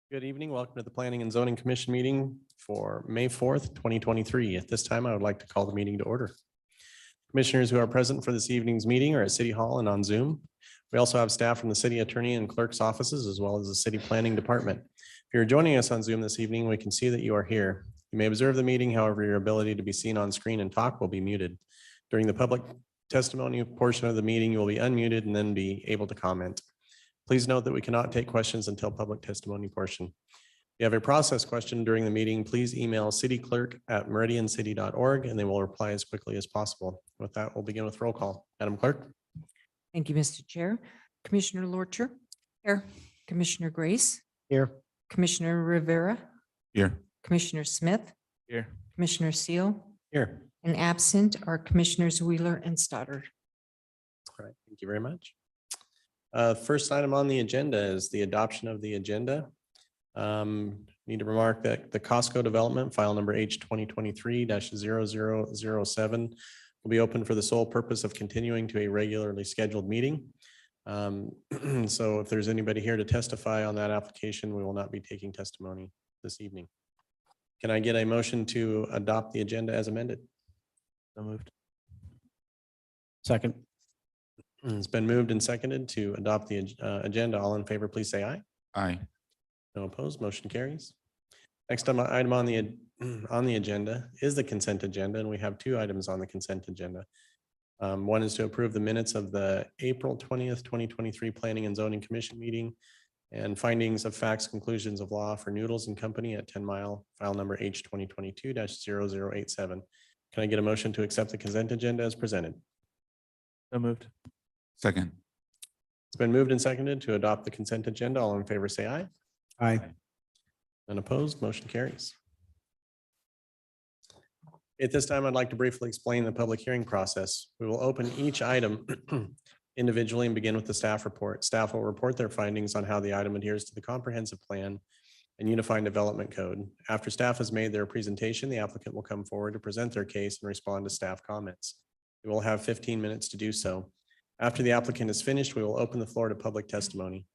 Good evening. Welcome to the Planning and Zoning Commission meeting for May 4th, 2023. At this time, I would like to call the meeting to order. Commissioners who are present for this evening's meeting are at City Hall and on Zoom. We also have staff from the city attorney and clerk's offices, as well as the city planning department. If you're joining us on Zoom this evening, we can see that you are here. You may observe the meeting, however, your ability to be seen on screen and talk will be muted. During the public testimony portion of the meeting, you will be unmuted and then be able to comment. Please note that we cannot take questions until public testimony portion. If you have a process question during the meeting, please email cityclerk@meridiancity.org and they will reply as quickly as possible. With that, we'll begin with roll call. Madam Clerk. Thank you, Mr. Chair. Commissioner Lorcher. Here. Commissioner Grace. Here. Commissioner Rivera. Here. Commissioner Smith. Here. Commissioner Seal. Here. And absent are Commissioners Wheeler and Stoddard. All right, thank you very much. First item on the agenda is the adoption of the agenda. Need to remark that the Costco development file number H 2023-0007 will be open for the sole purpose of continuing to a regularly scheduled meeting. So if there's anybody here to testify on that application, we will not be taking testimony this evening. Can I get a motion to adopt the agenda as amended? So moved. Second. It's been moved and seconded to adopt the agenda. All in favor, please say aye. Aye. No opposed, motion carries. Next item on the agenda is the consent agenda, and we have two items on the consent agenda. One is to approve the minutes of the April 20th, 2023 Planning and Zoning Commission meeting and findings of facts, conclusions of law for Noodles and Company at 10 Mile, file number H 2022-0087. Can I get a motion to accept the consent agenda as presented? So moved. Second. It's been moved and seconded to adopt the consent agenda. All in favor, say aye. Aye. None opposed, motion carries. At this time, I'd like to briefly explain the public hearing process. We will open each item individually and begin with the staff report. Staff will report their findings on how the item adheres to the comprehensive plan and unified development code. After staff has made their presentation, the applicant will come forward to present their case and respond to staff comments. We will have 15 minutes to do so. After the applicant is finished, we will open the floor to public testimony.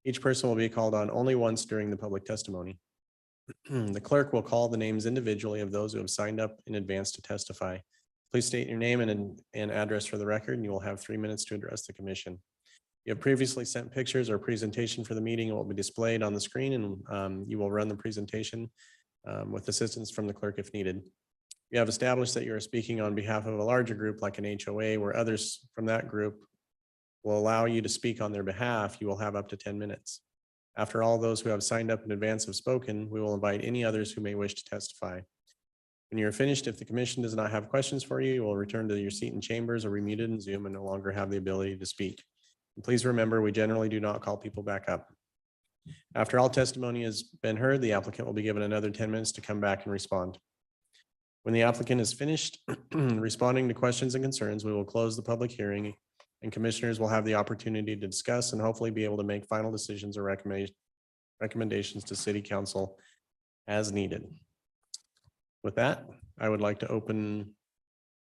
Each person will be called on only once during the public testimony. The clerk will call the names individually of those who have signed up in advance to testify. Please state your name and address for the record, and you will have 3 minutes to address the commission. You have previously sent pictures or presentation for the meeting. It will be displayed on the screen, and you will run the presentation with assistance from the clerk if needed. You have established that you are speaking on behalf of a larger group like an HOA where others from that group will allow you to speak on their behalf. You will have up to 10 minutes. After all those who have signed up in advance have spoken, we will invite any others who may wish to testify. When you're finished, if the commission does not have questions for you, you will return to your seat in chambers or be muted in Zoom and no longer have the ability to speak. And please remember, we generally do not call people back up. After all testimony has been heard, the applicant will be given another 10 minutes to come back and respond. When the applicant is finished responding to questions and concerns, we will close the public hearing and commissioners will have the opportunity to discuss and hopefully be able to make final decisions or recommendations to city council as needed. With that, I would like to open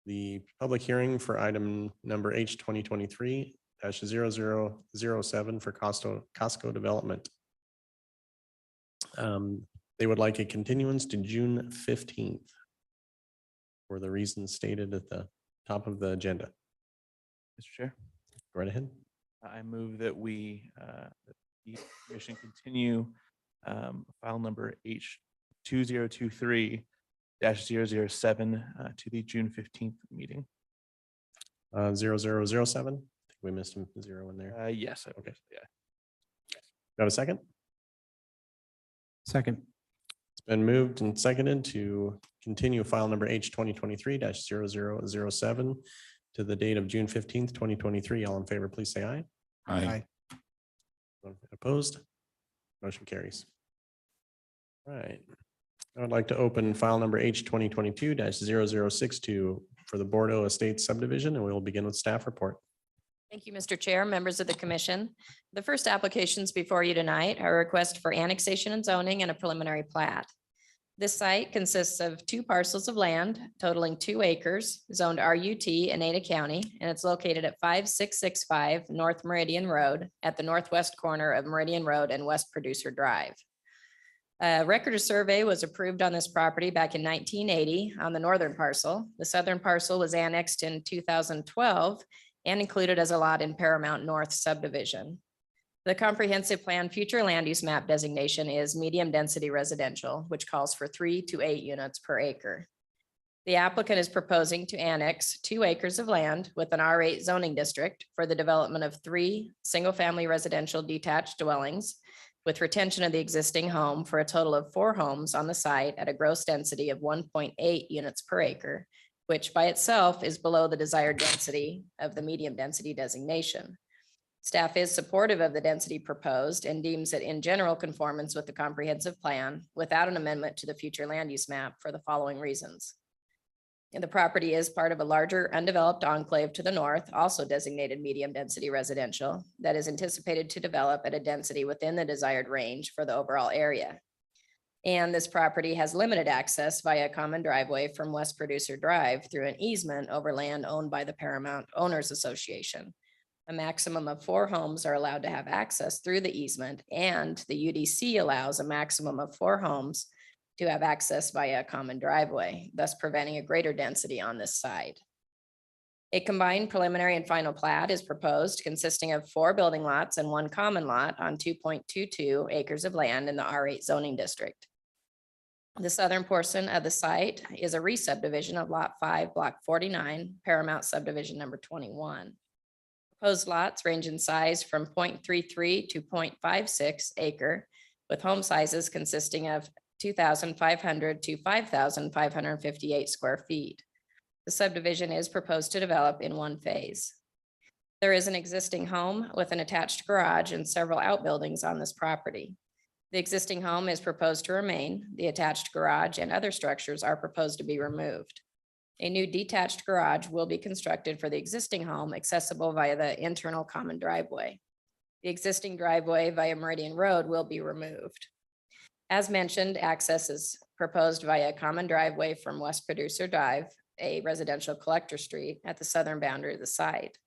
the public hearing for item number H 2023-0007 for Costco development. They would like a continuance to June 15th for the reasons stated at the top of the agenda. Mr. Chair, Go right ahead. I move that that the commission continue file number H 2023-007 to the June 15th meeting. 0007. I think we missed a zero in there. Yes. Okay. Yeah. You have a second? Second. It's been moved and seconded to continue file number H 2023-0007 to the date of June 15th, 2023. All in favor, please say aye. Aye. Opposed? Motion carries. All right. I would like to open file number H 2022-0062 for the Bordeaux Estates subdivision, and we will begin with staff report. Thank you, Mr. Chair, members of the commission. The first applications before you tonight are a request for annexation and zoning and a preliminary plat. This site consists of 2 parcels of land totaling 2 acres, zoned RUT in Ada County, and it's located at 5665 North Meridian Road at the northwest corner of Meridian Road and West Producer Drive. A record of survey was approved on this property back in 1980 on the northern parcel. The southern parcel was annexed in 2012 and included as a lot in Paramount North subdivision. The comprehensive plan future land use map designation is medium density residential, which calls for 3 to 8 units per acre. The applicant is proposing to annex 2 acres of land with an R8 zoning district for the development of 3 single-family residential detached dwellings with retention of the existing home for a total of 4 homes on the site at a gross density of 1.8 units per acre, which by itself is below the desired density of the medium density designation. Staff is supportive of the density proposed and deems it in general conformance with the comprehensive plan without an amendment to the future land use map for the following reasons. And the property is part of a larger undeveloped enclave to the north, also designated medium density residential, that is anticipated to develop at a density within the desired range for the overall area. And this property has limited access via a common driveway from West Producer Drive through an easement over land owned by the Paramount Owners Association. A maximum of 4 homes are allowed to have access through the easement, and the UDC allows a maximum of 4 homes to have access via a common driveway, thus preventing a greater density on this side. A combined preliminary and final plat is proposed consisting of 4 building lots and 1 common lot on 2.22 acres of land in the R8 zoning district. The southern portion of the site is a re-subdivision of Lot 5, Block 49, Paramount Subdivision number 21. Proposed lots range in size from 0.33 to 0.56 acre, with home sizes consisting of 2,500 to 5,558 square feet. The subdivision is proposed to develop in 1 phase. There is an existing home with an attached garage and several outbuildings on this property. The existing home is proposed to remain. The attached garage and other structures are proposed to be removed. A new detached garage will be constructed for the existing home, accessible via the internal common driveway. The existing driveway via Meridian Road will be removed. As mentioned, access is proposed via a common driveway from West Producer Drive, a residential collector street at the southern boundary of the site.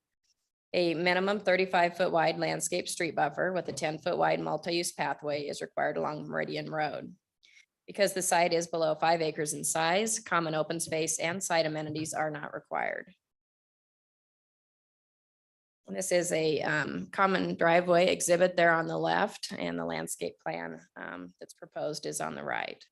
A minimum 35-foot wide landscape street buffer with a 10-foot wide multi-use pathway is required along Meridian Road. Because the site is below 5 acres in size, common open space and site amenities are not required. And this is a common driveway exhibit there on the left, and the landscape plan that's proposed is on the right.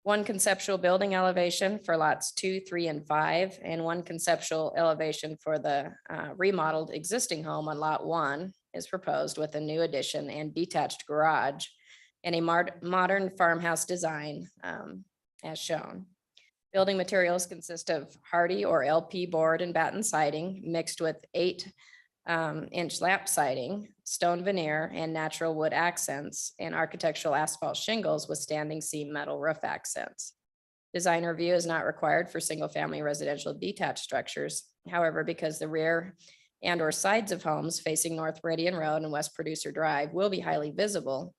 1 conceptual building elevation for lots 2, 3, and 5, and 1 conceptual elevation for the remodeled existing home on lot 1 is proposed with a new addition and detached garage and a modern farmhouse design as shown. Building materials consist of hardy or LP board and batten siding mixed with 8-inch lap siding, stone veneer, and natural wood accents, and architectural asphalt shingles with standing seam metal roof accents. Design review is not required for single-family residential detached structures. However, because the rear and or sides of homes facing North Meridian Road and West Producer Drive will be highly visible,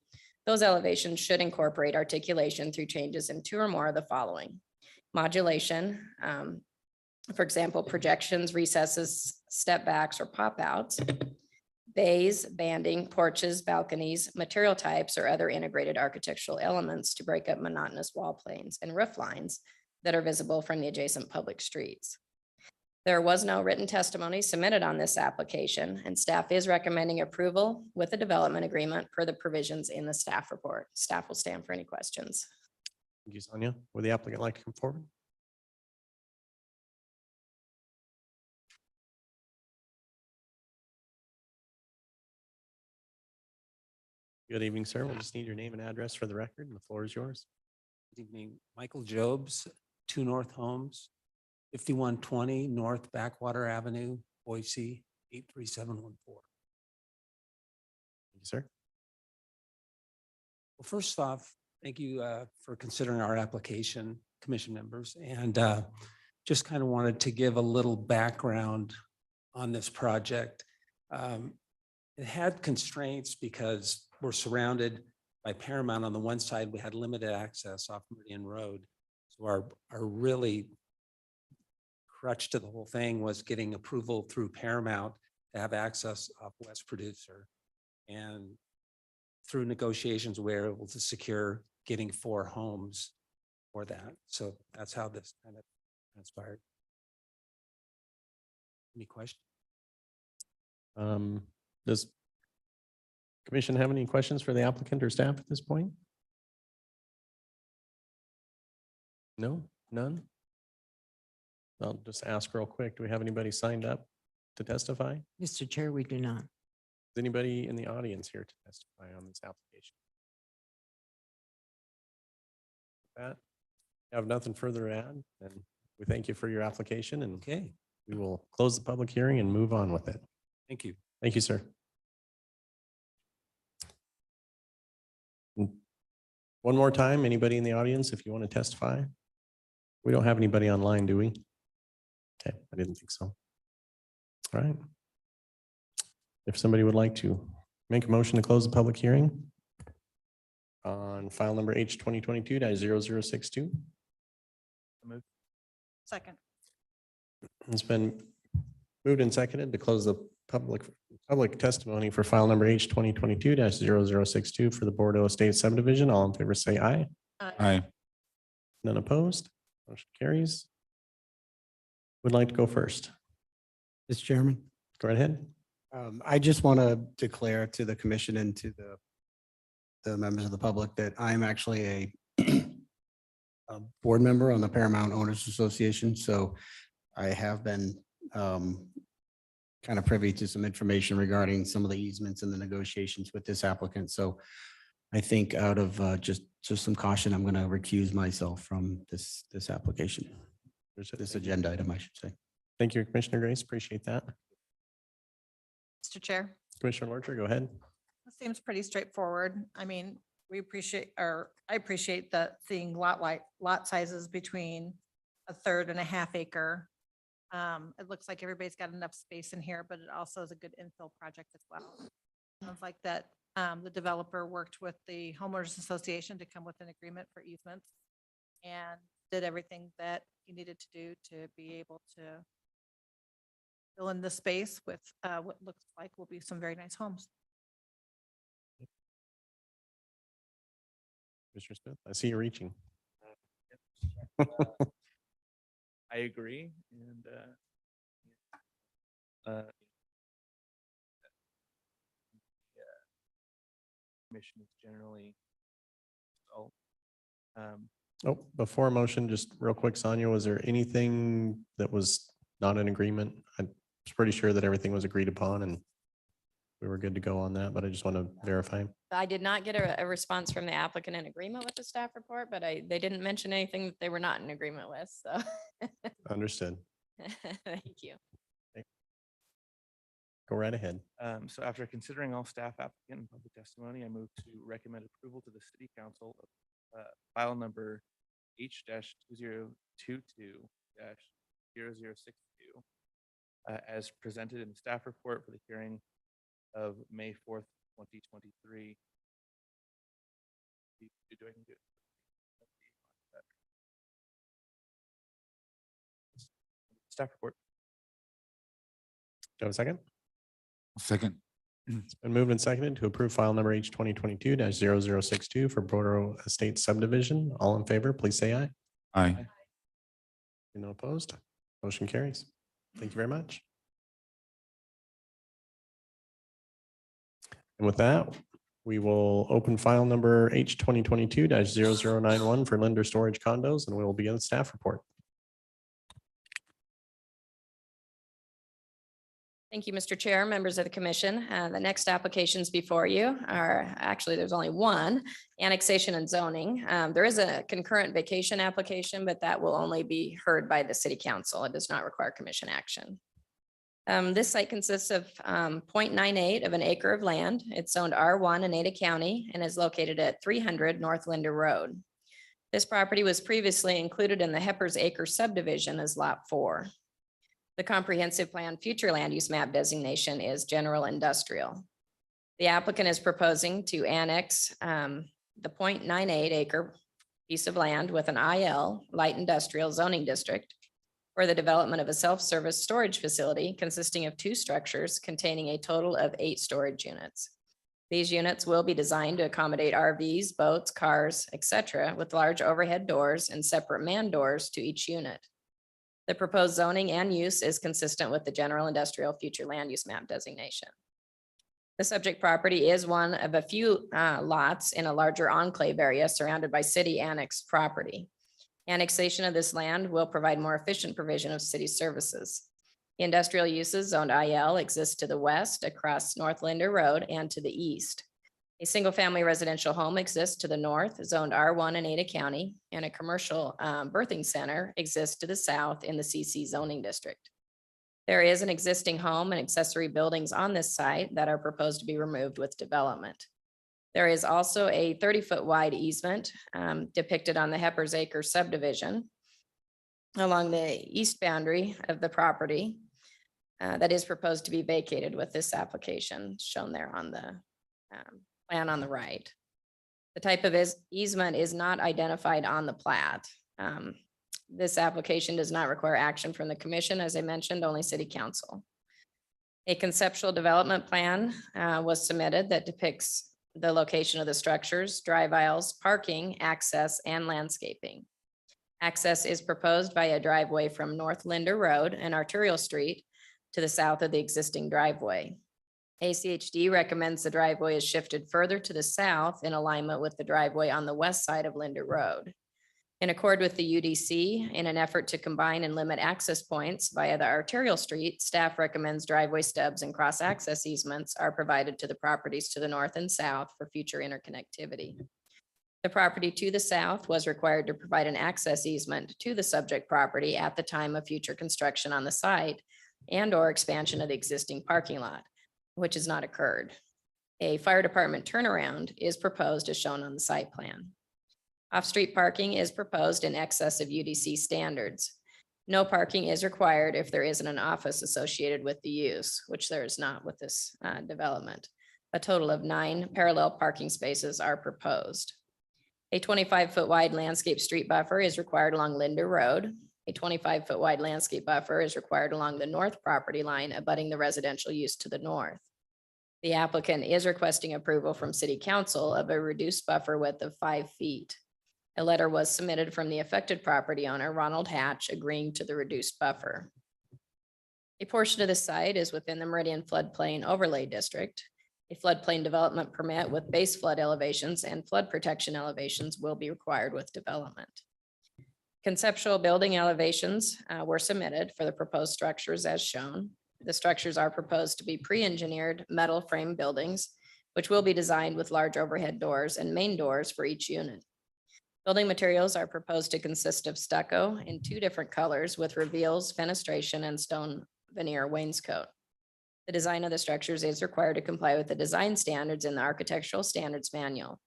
those elevations should incorporate articulation through changes in 2 or more of the following: modulation, for example, projections, recesses, step backs, or pop outs, bays, banding, porches, balconies, material types, or other integrated architectural elements to break up monotonous wall planes and roof lines that are visible from the adjacent public streets. There was no written testimony submitted on this application, and staff is recommending approval with a development agreement per the provisions in the staff report. Staff will stand for any questions. Thank you, Sonia. Would the applicant like to come forward? Good evening, sir. We'll just need your name and address for the record, and the floor is yours. Good evening, Michael Jobs, 2 North Homes, 5120 North Backwater Avenue, Boise, 83714. Thank you, sir. Well, first off, thank you for considering our application, commission members, and just kind of wanted to give a little background on this project. It had constraints because we're surrounded by Paramount on the one side. We had limited access off Meridian Road. So our really crutch to the whole thing was getting approval through Paramount to have access off West Producer. And through negotiations, we were able to secure getting 4 homes for that. So that's how this kind of transpired. Any questions? Does commission have any questions for the applicant or staff at this point? No, none? I'll just ask real quick, do we have anybody signed up to testify? Is Mr. Chair, we do not. anybody in the audience here to testify on this application? With that, I have nothing further to add, and we thank you for your application, and Okay, we will close the public hearing and move on with it. thank you. Thank you, sir. One more time, anybody in the audience, if you want to testify? We don't have anybody online, do we? Okay, I didn't think so. All right. If somebody would like to make a motion to close the public hearing on file number H 2022-0062. Second. It's been moved and seconded to close the public testimony for file number H 2022-0062 for the Bordeaux Estate subdivision. All in favor, say aye. Aye. None opposed. Motion carries. Would like to go first. Mr. Chairman, Go right ahead. I just want to declare to the commission and to the members of the public that I'm actually a board member on the Paramount Owners Association. So I have been kind of privy to some information regarding some of the easements and the negotiations with this applicant. So I think out of just some caution, I'm going to recuse myself from this application, this agenda item, I should say. Thank you, Commissioner Grace. Appreciate that. Mr. Chair, Commissioner Lorcher, go ahead. it seems pretty straightforward. I mean, we appreciate, or I appreciate that seeing lot sizes between 1/3 and a 1/2 acre. It looks like everybody's got enough space in here, but it also is a good infill project as well. Sounds like that the developer worked with the homeowners association to come with an agreement for easements and did everything that he needed to do to be able to fill in the space with what looks like will be some very nice homes. Mr. Smith, I see you reaching. I agree, and commission is generally so. Oh, before motion, just real quick, Sonia, was there anything that was not in agreement? I was pretty sure that everything was agreed upon and we were good to go on that, but I just want to verify. I did not get a response from the applicant in agreement with the staff report, but they didn't mention anything that they were not in agreement with, so. Understood. Thank you. Go right ahead. So after considering all staff applicant and public testimony, I move to recommend approval to the city council of file number H 2022 0062 as presented in the staff report for the hearing of May 4th, 2023. Do I need to- Staff report. Do I have a second? Second. It's been moved and seconded to approve file number H 2022-0062 for Bordeaux Estate subdivision. All in favor, please say aye. Aye. No opposed. Motion carries. Thank you very much. And with that, we will open file number H 2022-0091 for lender storage condos, and we will begin the staff report. Thank you, Mr. Chair, members of the commission. The next applications before you are, actually, there's only one, annexation and zoning. There is a concurrent vacation application, but that will only be heard by the city council. It does not require commission action. This site consists of 0.98 of an acre of land. It's zoned R1 in Ada County and is located at 300 North Linder Road. This property was previously included in the Heppers Acre subdivision as Lot 4. The comprehensive plan future land use map designation is general industrial. The applicant is proposing to annex the 0.98 acre piece of land with an IL, light industrial zoning district, for the development of a self-service storage facility consisting of 2 structures containing a total of 8 storage units. These units will be designed to accommodate RVs, boats, cars, etc., with large overhead doors and separate man doors to each unit. The proposed zoning and use is consistent with the general industrial future land use map designation. The subject property is one of a few lots in a larger enclave area surrounded by city annex property. Annexation of this land will provide more efficient provision of city services. Industrial uses zoned IL exist to the west across North Linder Road and to the east. A single-family residential home exists to the north, zoned R1 in Ada County, and a commercial birthing center exists to the south in the CC zoning district. There is an existing home and accessory buildings on this site that are proposed to be removed with development. There is also a 30-foot wide easement depicted on the Heppers Acre subdivision along the east boundary of the property that is proposed to be vacated with this application shown there on the plan on the right. The type of easement is not identified on the plat. This application does not require action from the commission, as I mentioned, only city council. A conceptual development plan was submitted that depicts the location of the structures, drive aisles, parking, access, and landscaping. Access is proposed via a driveway from North Linder Road and Arterial Street to the south of the existing driveway. ACHD recommends the driveway is shifted further to the south in alignment with the driveway on the west side of Linder Road. In accord with the UDC, in an effort to combine and limit access points via the arterial street, staff recommends driveway stubs and cross-access easements are provided to the properties to the north and south for future interconnectivity. The property to the south was required to provide an access easement to the subject property at the time of future construction on the site and/or expansion of the existing parking lot, which has not occurred. A fire department turnaround is proposed as shown on the site plan. Off-street parking is proposed in excess of UDC standards. No parking is required if there isn't an office associated with the use, which there is not with this development. A total of 9 parallel parking spaces are proposed. A 25-foot wide landscape street buffer is required along Linder Road. A 25-foot wide landscape buffer is required along the north property line abutting the residential use to the north. The applicant is requesting approval from City Council of a reduced buffer width of 5 feet. A letter was submitted from the affected property owner, Ronald Hatch, agreeing to the reduced buffer. A portion of the site is within the Meridian floodplain overlay district. A floodplain development permit with base flood elevations and flood protection elevations will be required with development. Conceptual building elevations were submitted for the proposed structures as shown. The structures are proposed to be pre-engineered metal frame buildings, which will be designed with large overhead doors and main doors for each unit. Building materials are proposed to consist of stucco in 2 different colors with reveals, fenestration, and stone veneer wainscot. The design of the structures is required to comply with the design standards in the Architectural Standards Manual.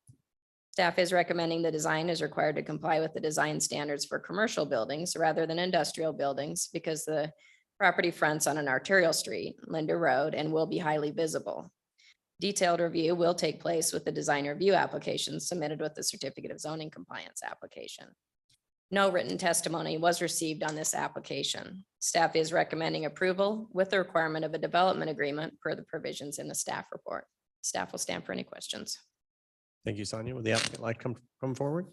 Staff is recommending the design is required to comply with the design standards for commercial buildings rather than industrial buildings because the property fronts on an arterial street, Linder Road, and will be highly visible. Detailed review will take place with the design review application submitted with the certificate of zoning compliance application. No written testimony was received on this application. Staff is recommending approval with the requirement of a development agreement per the provisions in the staff report. Staff will stand for any questions. Thank you, Sonia. Would the applicant like to come forward?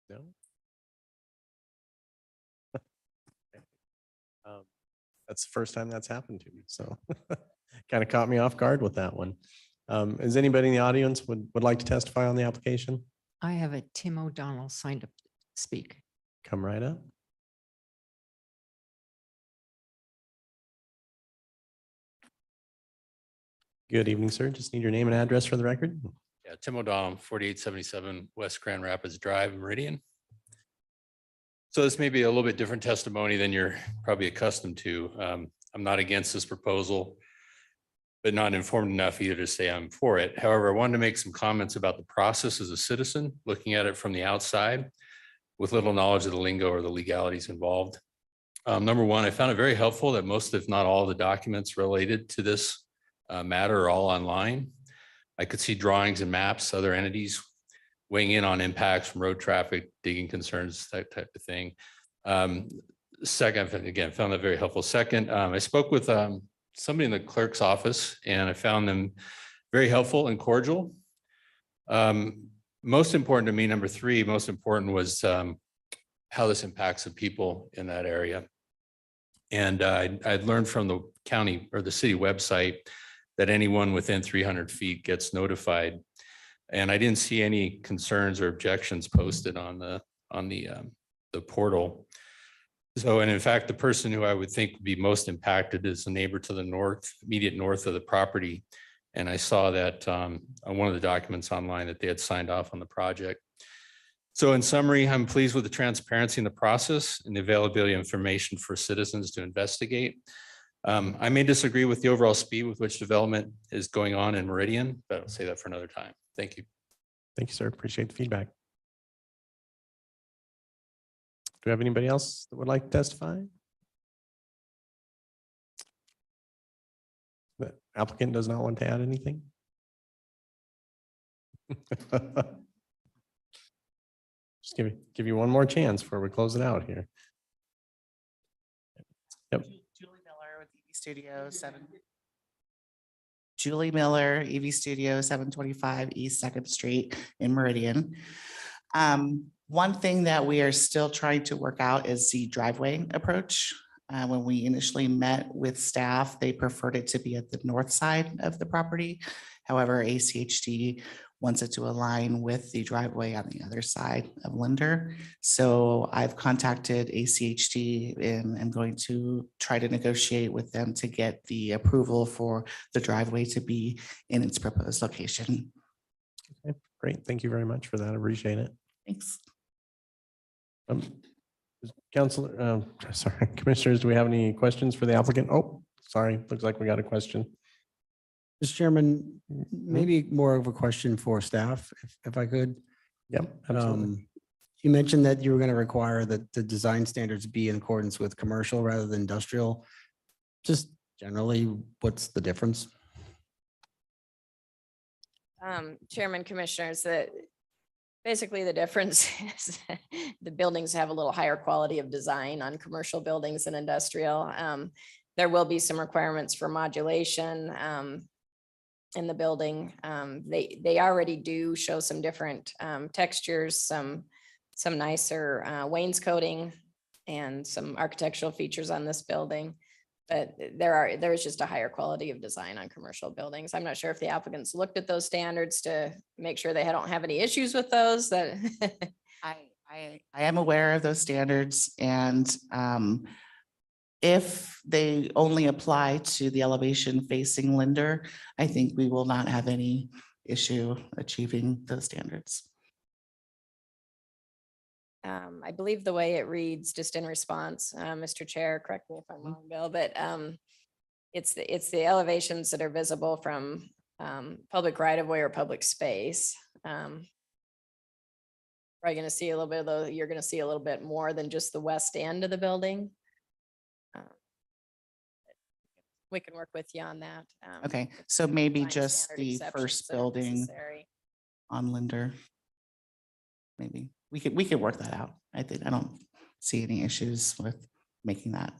No? That's the first time that's happened to me, so kind of caught me off guard with that one. Is anybody in the audience would like to testify on the application? I have a Tim O'Donnell signed up to speak. Come right up. Good evening, sir. Just need your name and address for the record. Yeah, Tim O'Donnell, 4877 West Grand Rapids Drive, Meridian. So this may be a little bit different testimony than you're probably accustomed to. I'm not against this proposal, but not informed enough either to say I'm for it. However, I wanted to make some comments about the process as a citizen, looking at it from the outside with little knowledge of the lingo or the legalities involved. Number one, I found it very helpful that most, if not all, the documents related to this matter are all online. I could see drawings and maps, other entities weighing in on impacts from road traffic, digging concerns, that type of thing. Second, again, found that very helpful. Second, I spoke with somebody in the clerk's office, and I found them very helpful and cordial. Most important to me, number three, most important was how this impacts the people in that area. And I'd learned from the county or the city website that anyone within 300 feet gets notified. And I didn't see any concerns or objections posted on the portal. So, and in fact, the person who I would think would be most impacted is the neighbor to the north, immediate north of the property. And I saw that on one of the documents online that they had signed off on the project. So in summary, I'm pleased with the transparency in the process and the availability of information for citizens to investigate. I may disagree with the overall speed with which development is going on in Meridian, but I'll say that for another time. Thank you. Thank you, sir. Appreciate the feedback. Do we have anybody else that would like to testify? The applicant does not want to add anything? Just give you one more chance before we close it out here. Yep. Julie Miller with EV Studio 7. Julie Miller, EV Studio 725 East 2nd Street in Meridian. One thing that we are still trying to work out is the driveway approach. When we initially met with staff, they preferred it to be at the north side of the property. However, ACHD wants it to align with the driveway on the other side of Linder. So I've contacted ACHD and I'm going to try to negotiate with them to get the approval for the driveway to be in its proposed location. Okay, great. Thank you very much for that. I appreciate it. Thanks. Councilor, sorry, commissioners, do we have any questions for the applicant? Oh, sorry, looks like we got a question. Mr. Chairman, maybe more of a question for staff, if I could. Yep, absolutely. You mentioned that you were going to require that the design standards be in accordance with commercial rather than industrial. Just generally, what's the difference? Chairman, Commissioners, that basically the difference is the buildings have a little higher quality of design on commercial buildings than industrial. There will be some requirements for modulation in the building. They already do show some different textures, some nicer wainscoting and some architectural features on this building. But there's just a higher quality of design on commercial buildings. I'm not sure if the applicants looked at those standards to make sure they don't have any issues with those that. I am aware of those standards, and if they only apply to the elevation facing Linder, I think we will not have any issue achieving those standards. I believe the way it reads, just in response, Mr. Chair, correct me if I'm wrong, Bill, but it's the elevations that are visible from public right of way or public space. Probably going to see a little bit of those. You're going to see a little bit more than just the west end of the building. We can work with you on that. Okay, so maybe Design just standard the exceptions first that are building necessary. on Linder. Maybe we could work that out. I don't see any issues with making that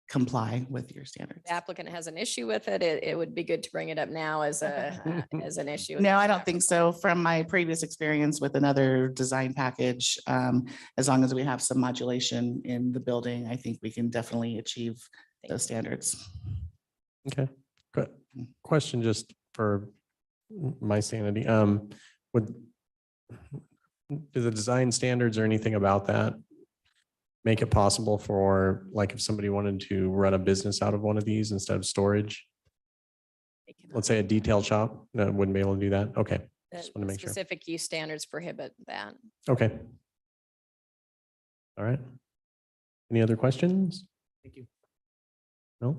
comply with your standards. The applicant has an issue with it. It would be good to bring it up now as as an issue. No, I don't think so. From my previous experience with another design package, as long as we have some modulation in the building, I think we can definitely achieve those standards. Okay, good. Question just for my sanity. Do the design standards or anything about that make it possible for, like, if somebody wanted to run a business out of one of these instead of storage? Let's say a detail shop, no, wouldn't be able to do that. Okay, just want to make sure. Specific use standards prohibit that. Okay. All right. Any other questions? Thank you. No?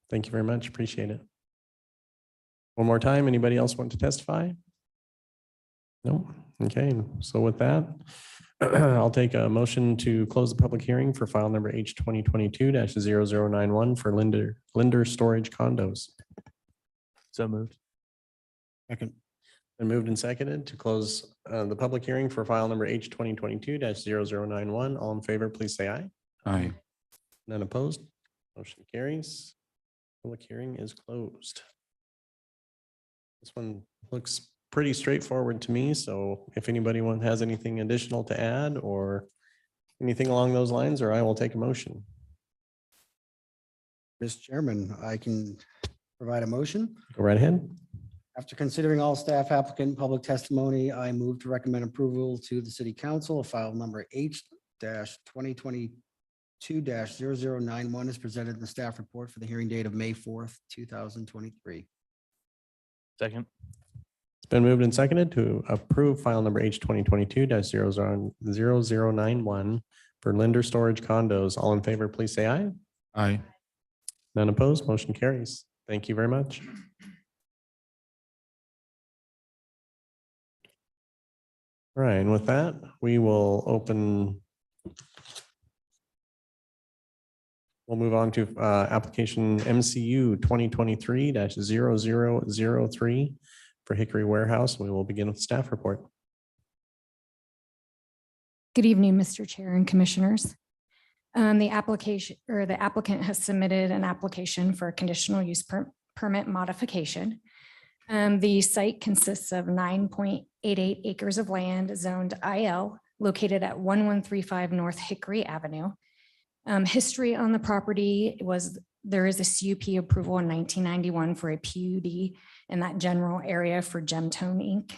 Thank you very much. Appreciate it. One more time, anybody else want to testify? No? Okay, so with that, I'll take a motion to close the public hearing for file number H 2022-0091 for Linder Storage Condos. So moved. Second. Been moved and seconded to close the public hearing for file number H 2022-0091. All in favor, please say aye. Aye. None opposed. Motion carries. Public hearing is closed. This one looks pretty straightforward to me, so if anybody has anything additional to add or anything along those lines, or I will take a motion. Mr. Chairman, I can provide a motion. Go right ahead. After considering all staff applicant and public testimony, I move to recommend approval to the city council of file number H-2022-0091 is presented in the staff report for the hearing date of May 4th, 2023. Second. It's been moved and seconded to approve file number H 2022-0091 for Linder Storage Condos. All in favor, please say aye. Aye. None opposed, motion carries. Thank you very much. All right, and with that, we will we'll move on to application MCU 2023-0003 for Hickory Warehouse. We will begin with staff report. Good evening, Mr. Chair and Commissioners. The applicant has submitted an application for a conditional use permit modification. The site consists of 9.88 acres of land zoned IL located at 1135 North Hickory Avenue. History on the property was there is a CUP approval in 1991 for a PUD in that general area for Gemtone Inc.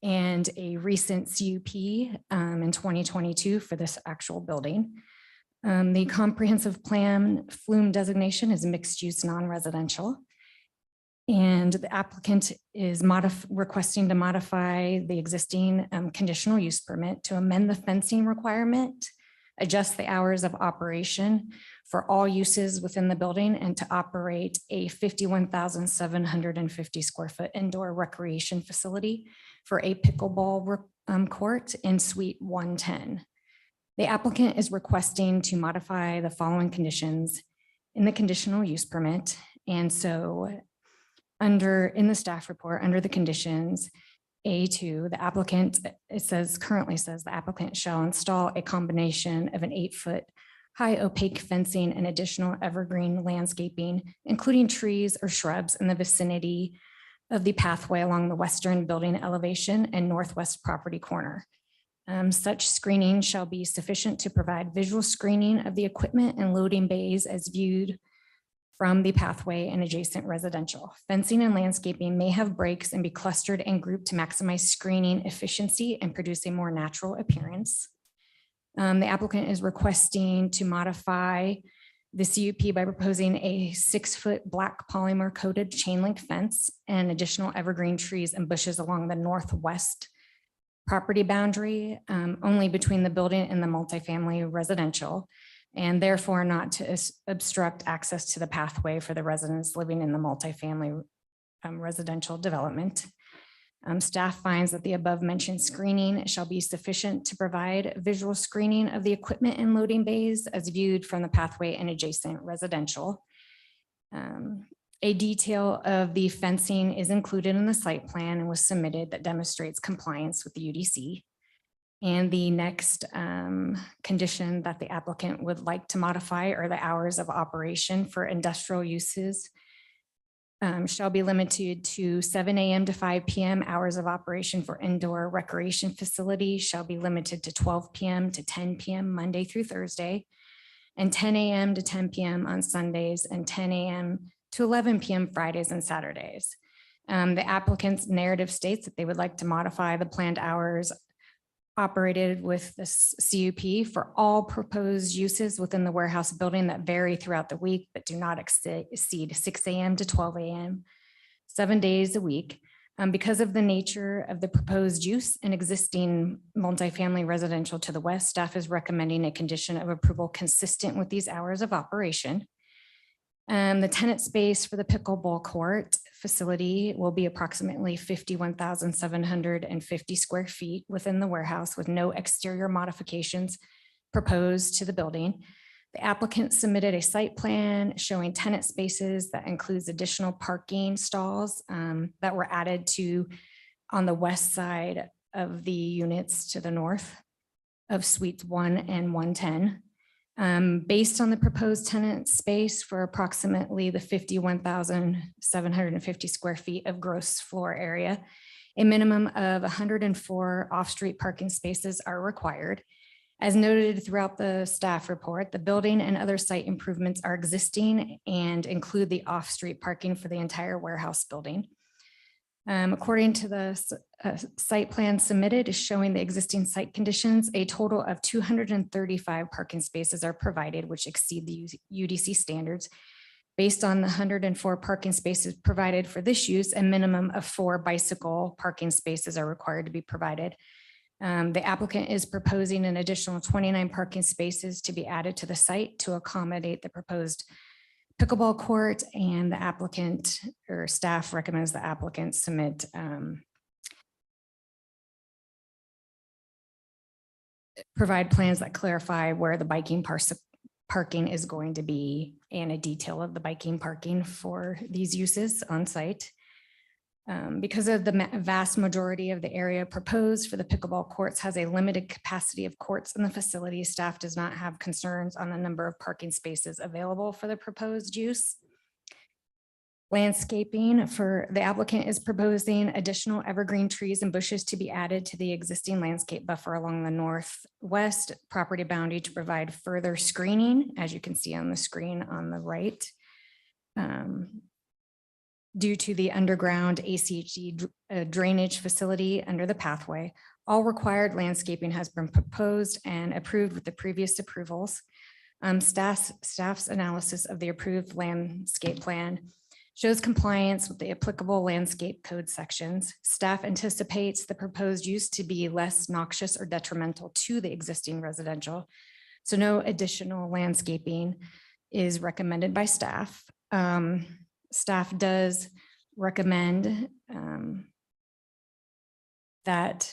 and a recent CUP in 2022 for this actual building. The comprehensive plan flume designation is mixed use non-residential. And the applicant is requesting to modify the existing conditional use permit to amend the fencing requirement, adjust the hours of operation for all uses within the building, and to operate a 51,750 square foot indoor recreation facility for a pickleball court in Suite 110. The applicant is requesting to modify the following conditions in the conditional use permit. And so in the staff report, under the conditions, A2, the applicant, currently says the applicant shall install a combination of an 8-foot high opaque fencing and additional evergreen landscaping, including trees or shrubs in the vicinity of the pathway along the western building elevation and northwest property corner. Such screening shall be sufficient to provide visual screening of the equipment and loading bays as viewed from the pathway and adjacent residential. Fencing and landscaping may have breaks and be clustered and grouped to maximize screening efficiency and produce a more natural appearance. The applicant is requesting to modify the CUP by proposing a 6-foot black polymer coated chain link fence and additional evergreen trees and bushes along the northwest property boundary, only between the building and the multifamily residential, and therefore not to obstruct access to the pathway for the residents living in the multifamily residential development. Staff finds that the above mentioned screening shall be sufficient to provide visual screening of the equipment and loading bays as viewed from the pathway and adjacent residential. A detail of the fencing is included in the site plan and was submitted that demonstrates compliance with the UDC. And the next condition that the applicant would like to modify are the hours of operation for industrial uses shall be limited to 7 a.m. to 5 p.m. Hours of operation for indoor recreation facilities shall be limited to 12 p.m. to 10 p.m. Monday through Thursday, and 10 a.m. to 10 p.m. on Sundays, and 10 a.m. to 11 p.m. Fridays and Saturdays. The applicant's narrative states that they would like to modify the planned hours operated with this CUP for all proposed uses within the warehouse building that vary throughout the week but do not exceed 6 a.m. to 12 a.m., 7 days a week. Because of the nature of the proposed use and existing multifamily residential to the west, staff is recommending a condition of approval consistent with these hours of operation. The tenant space for the pickleball court facility will be approximately 51,750 square feet within the warehouse with no exterior modifications proposed to the building. The applicant submitted a site plan showing tenant spaces that includes additional parking stalls that were added to on the west side of the units to the north of Suites 1 and 110. Based on the proposed tenant space for approximately the 51,750 square feet of gross floor area, a minimum of 104 off-street parking spaces are required. As noted throughout the staff report, the building and other site improvements are existing and include the off-street parking for the entire warehouse building. According to the site plan submitted is showing the existing site conditions, a total of 235 parking spaces are provided, which exceed the UDC standards. Based on the 104 parking spaces provided for this use, a minimum of 4 bicycle parking spaces are required to be provided. The applicant is proposing an additional 29 parking spaces to be added to the site to accommodate the proposed pickleball court, and the applicant or staff recommends the applicant submit provide plans that clarify where the parking is going to be and a detail of the biking parking for these uses on site. Because of the vast majority of the area proposed for the pickleball courts has a limited capacity of courts in the facility, staff does not have concerns on the number of parking spaces available for the proposed use. Landscaping for the applicant is proposing additional evergreen trees and bushes to be added to the existing landscape buffer along the northwest property boundary to provide further screening, as you can see on the screen on the right. Due to the underground ACHD drainage facility under the pathway, all required landscaping has been proposed and approved with the previous approvals. Staff's analysis of the approved landscape plan shows compliance with the applicable landscape code sections. Staff anticipates the proposed use to be less noxious or detrimental to the existing residential. So no additional landscaping is recommended by staff. Staff does recommend that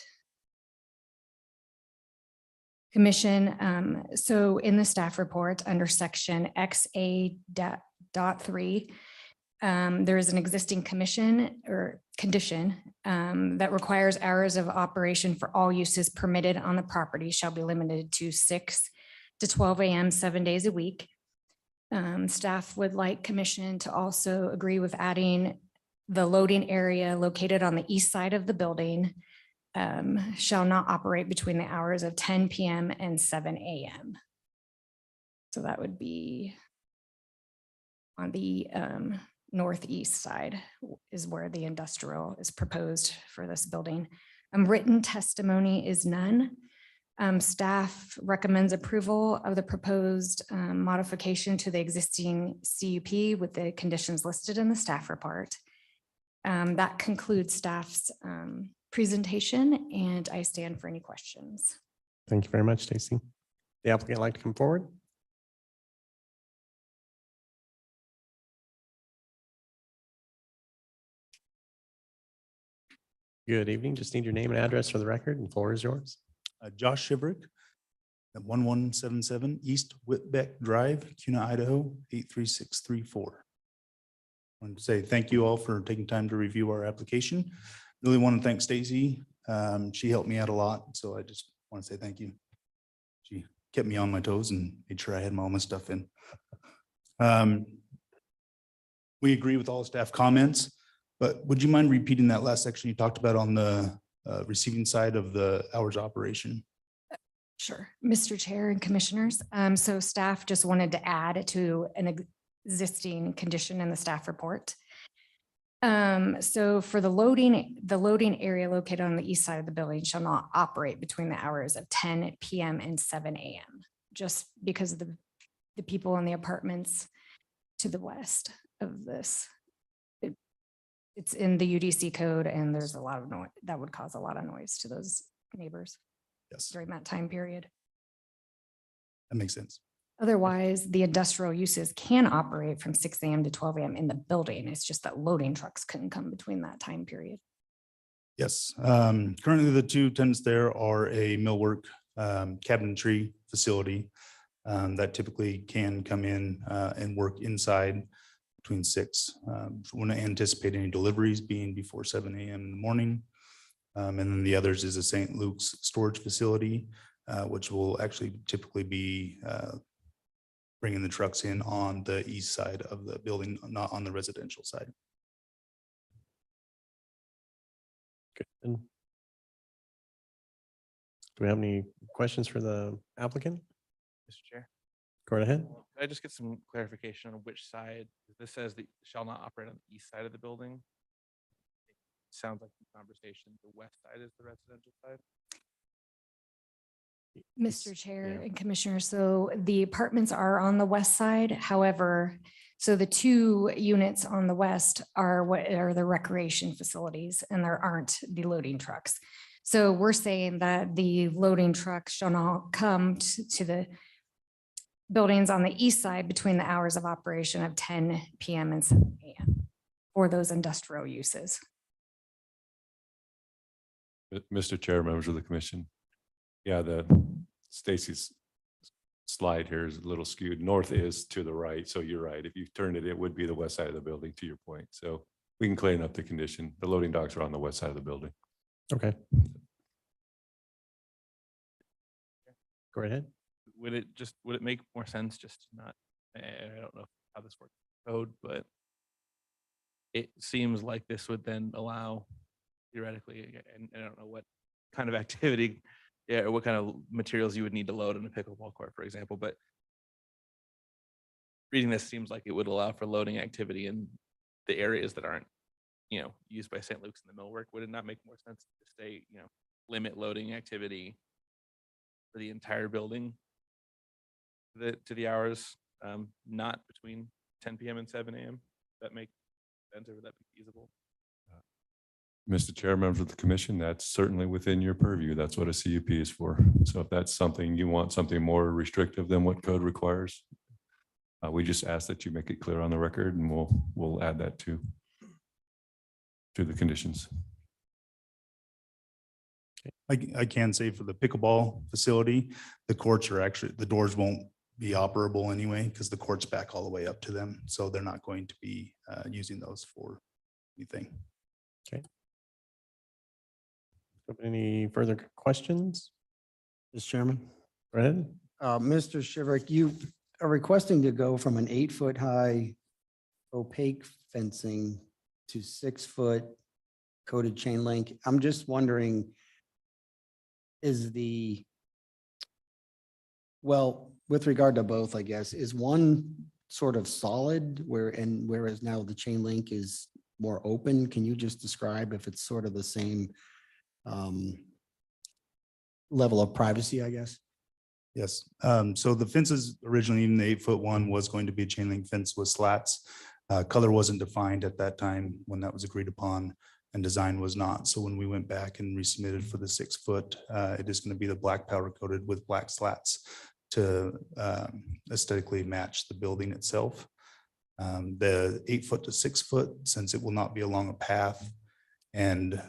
commission. So in the staff report under section XA.3, there is an existing condition that requires hours of operation for all uses permitted on the property shall be limited to 6 to 12 a.m. 7 days a week. Staff would like commission to also agree with adding the loading area located on the east side of the building shall not operate between the hours of 10 p.m. and 7 a.m. So that would be on the northeast side is where the industrial is proposed for this building. Written testimony is none. Staff recommends approval of the proposed modification to the existing CUP with the conditions listed in the staff report. That concludes staff's presentation, and I stand for any questions. Thank you very much, Stacy. The applicant like to come forward? Good evening. Just need your name and address for the record, and the floor is yours. Josh Shiverick at 1177 East Whitbeck Drive, Cuna, Idaho, 83634. I want to say thank you all for taking time to review our application. Really want to thank Stacy. She helped me out a lot, so I just want to say thank you. She kept me on my toes and made sure I had all my stuff in. We agree with all the staff comments, but would you mind repeating that last section you talked about on the receiving side of the hours operation? Sure, Mr. Chair and Commissioners. So staff just wanted to add to an existing condition in the staff report. So for the loading area located on the east side of the building shall not operate between the hours of 10 p.m. and 7 a.m. just because of the people in the apartments to the west of this. It's in the UDC code, and there's a lot of noise that would cause a lot of noise to those neighbors. Yes, During that time period. that makes sense. Otherwise, the industrial uses can operate from 6 a.m. to 12 a.m. in the building. It's just that loading trucks couldn't come between that time period. Yes, currently the two tenants there are a millwork cabinetry facility that typically can come in and work inside between 6. We're not anticipating any deliveries being before 7 a.m. in the morning. And then the others is a St. Luke's storage facility, which will actually typically be bringing the trucks in on the east side of the building, not on the residential side. Good. And do we have any questions for the applicant? Mr. Chair. Go right ahead. Could I just get some clarification on which side? This says that shall not operate on the east side of the building. It sounds like the conversation, the west side is the residential side. Mr. Chair yeah. and Commissioner, so the apartments are on the west side. However, so the two units on the west are what are the recreation facilities, and there aren't the loading trucks. So we're saying that the loading trucks shall not come to the buildings on the east side between the hours of operation of 10 PM and 7 AM for those industrial uses. Mr. Chair, members of the commission. Yeah, the Stacy's slide here is a little skewed. North is to the right, so you're right. If you turn it, it would be the west side of the building, to your point. So we can clean up the condition. The loading docks are on the west side of the building. Okay. Go right ahead. Would it make more sense just to not, I don't know how this works in code, but it seems like this would then allow theoretically, and I don't know what kind of activity, yeah, or what kind of materials you would need to load in a pickleball court, for example, but reading this seems like it would allow for loading activity in the areas that aren't, used by St. Luke's and the millwork. Would it not make more sense to say, limit loading activity for the entire building to the hours, not between 10 PM and 7 AM? That make sense, or would that be feasible? Mr. Chair, members of the commission, that's certainly within your purview. That's what a CUP is for. So if that's something you want, something more restrictive than what code requires, we just ask that you make it clear on the record, and we'll add that to the conditions. I can say for the pickleball facility, the courts are actually, the doors won't be operable anyway, because the court's back all the way up to them. So they're not going to be using those for anything. Okay. Any further questions? Mr. Chairman. Go ahead. Mr. Shiverick, you are requesting to go from an 8-foot high opaque fencing to 6-foot coated chain link. I'm just wondering, with regard to both, I guess, is one sort of solid whereas now the chain link is more open? Can you just describe if it's sort of the same level of privacy, I guess? Yes. So the fences originally, even the 8-foot one was going to be a chain link fence with slats. Color wasn't defined at that time when that was agreed upon, and design was not. So when we went back and resubmitted for the 6-foot, it is going to be the black powder coated with black slats to aesthetically match the building itself. The 8-foot to 6-foot, since it will not be along a path and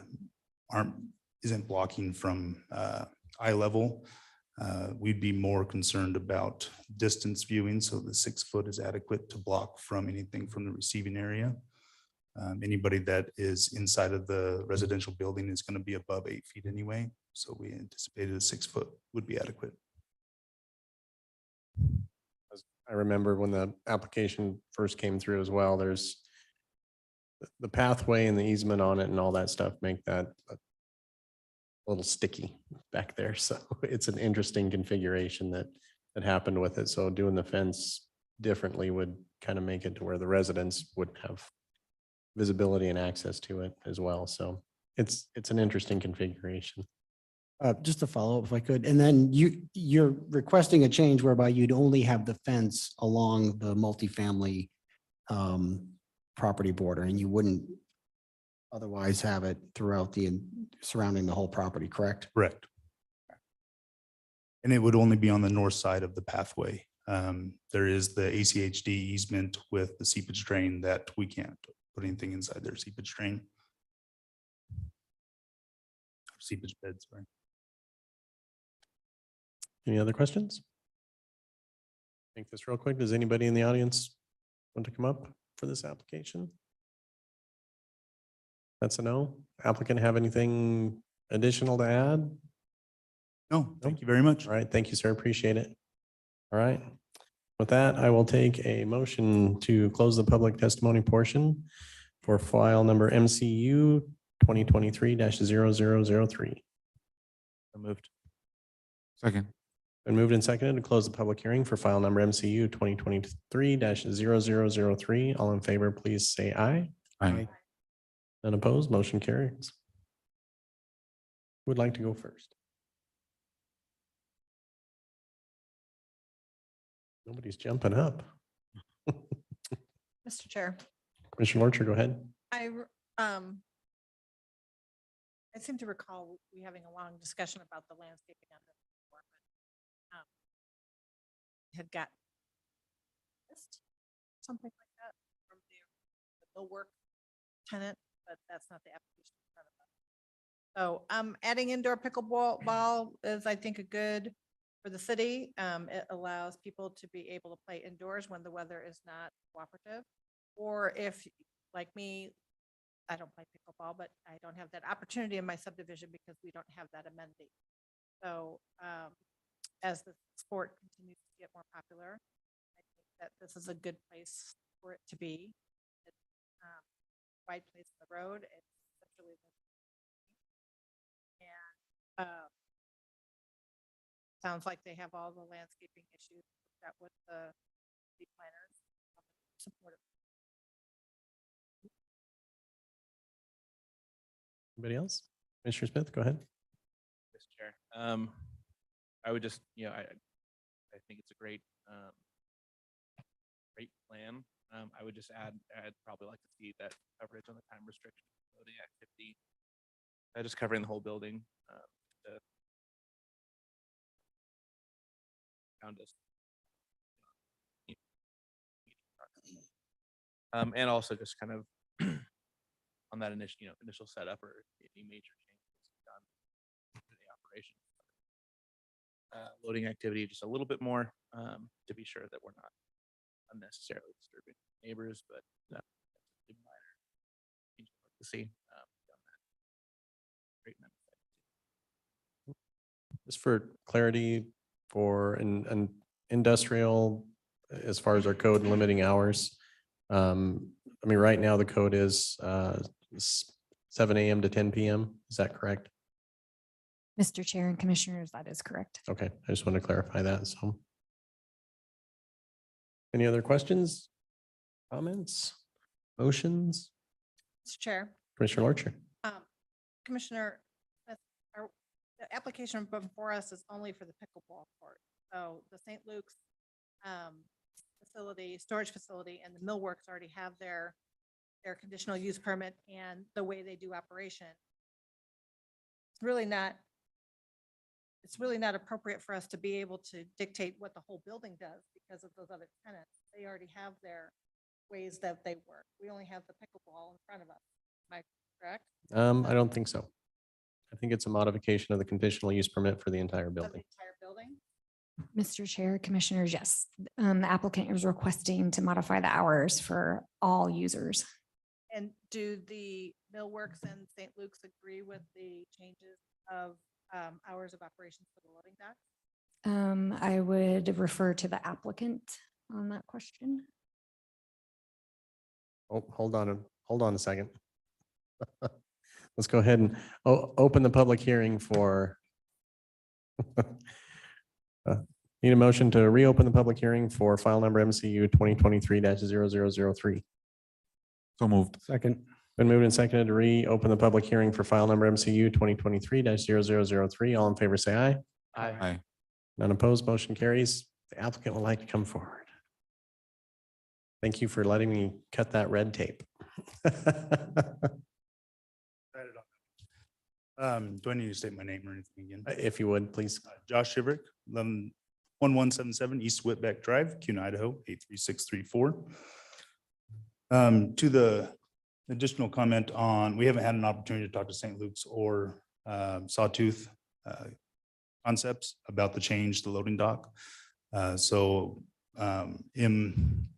isn't blocking from eye level, we'd be more concerned about distance viewing. So the 6-foot is adequate to block from anything from the receiving area. Anybody that is inside of the residential building is going to be above 8 feet anyway. So we anticipated a 6-foot would be adequate. I remember when the application first came through as well, there's the pathway and the easement on it and all that stuff make that a little sticky back there. So it's an interesting configuration that happened with it. So doing the fence differently would kind of make it to where the residents would have visibility and access to it as well. So it's an interesting configuration. Just to follow up if I could, and then you're requesting a change whereby you'd only have the fence along the multifamily property border, and you wouldn't otherwise have it throughout surrounding the whole property, correct? Correct. And it would only be on the north side of the pathway. There is the ACHD easement with the seepage drain that we can't put anything inside their seepage drain. Seepage bed, sorry. Any other questions? Think this real quick. Does anybody in the audience want to come up for this application? That's a no. Applicant have anything additional to add? No, thank you very much. All right, thank you, sir. Appreciate it. All right. With that, I will take a motion to close the public testimony portion for file number MCU 2023-0003. So moved. Second. Been moved and seconded to close the public hearing for file number MCU 2023-0003. All in favor, please say aye. Aye. None opposed, motion carries. Who would like to go first? Nobody's jumping up. Mr. Chair, Commissioner Lorcher, go ahead. I seem to recall we having a long discussion about the landscaping on this before, but had got something like that from the millwork tenant, but that's not the application in front of us. So adding indoor pickleball is, I think, a good for the city. It allows people to be able to play indoors when the weather is not cooperative. Or if, like me, I don't play pickleball, but I don't have that opportunity in my subdivision because we don't have that amenity. So as the sport continues to get more popular, I think that this is a good place for it to be. It's wide place in the road. It's centrally and sounds like they have all the landscaping issues that with the city planners support it. Anybody else? Commissioner Smith, go ahead. Mr. Chair. I would just, I think it's a great plan. I would just I'd probably like to see that coverage on the time restriction, loading activity, just covering the whole building. And also just kind of on that initial setup or any major changes done to the operation. Loading activity just a little bit more to be sure that we're not unnecessarily disturbing neighbors, but minor changes to see. Great. Just for clarity, for an industrial, as far as our code and limiting hours. I mean, right now the code is 7 a.m. to 10 p.m. Is that correct? Mr. Chair and Commissioners, that is correct. Okay, I just want to clarify that. So any other questions, comments, motions? Mr. Chair, Commissioner Lorcher. Commissioner, the application before us is only for the pickleball court. So the St. Luke's facility, storage facility, and the millworks already have their conditional use permit and the way they do operation. It's really not appropriate for us to be able to dictate what the whole building does because of those other tenants. They already have their ways that they work. We only have the pickleball in front of us. Am I correct? I don't think so. I think it's a modification of the conditional use permit for the entire Of the building. entire building? Mr. Chair, Commissioners, yes. The applicant is requesting to modify the hours for all users. And do the millworks and St. Luke's agree with the changes of hours of operations for the loading dock? I would refer to the applicant on that question. Oh, hold on a second. Let's go ahead and open the public hearing for need a motion to reopen the public hearing for file number MCU 2023-0003. So moved. Second. Been moved and seconded to reopen the public hearing for file number MCU 2023-0003. All in favor, say aye. Aye. None opposed, motion carries. The applicant would like to come forward. Thank you for letting me cut that red tape. Do I need to state my name or anything again? If you would, please. Josh Shiverick, 1177 East Whitbeck Drive, Kuna, Idaho, 83634. To the additional comment on, we haven't had an opportunity to talk to St. Luke's or Sawtooth Concepts about the change, the loading dock.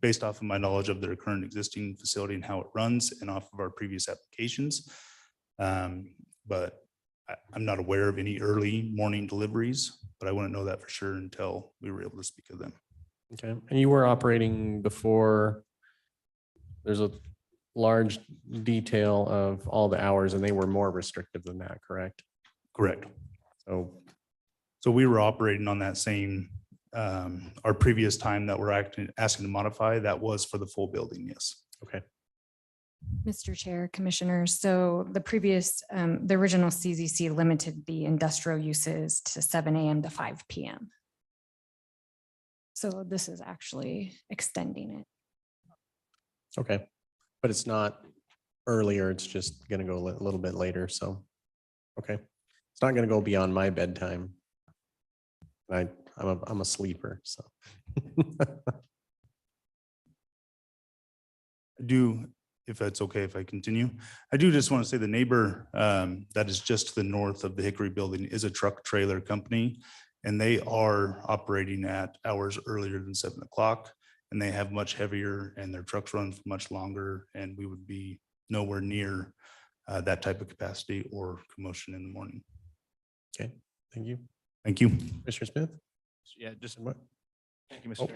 Based off of my knowledge of their current existing facility and how it runs and off of our previous applications. But I'm not aware of any early morning deliveries, but I wouldn't know that for sure until we were able to speak to them. Okay, and you were operating before. There's a large detail of all the hours and they were more restrictive than that, correct? Correct. So, So we were operating on that same, our previous time that we're asking to modify, that was for the full building, yes. okay, Mr. Chair, Commissioners, so the previous, the original CZC limited the industrial uses to 7 AM to 5 PM. So this is actually extending it. okay. But it's not earlier, it's just gonna go a little bit later, so, okay. It's not gonna go beyond my bedtime. I'm a sleeper, so. I do, if that's okay, if I continue, I do just want to say the neighbor that is just to the north of the Hickory building is a truck trailer company. And they are operating at hours earlier than 7 o'clock. And they have much heavier and their trucks run for much longer. And we would be nowhere near that type of capacity or commotion in the morning. Okay, thank you. Thank you. Mr. Smith? Yeah, just What? thank you, Mr.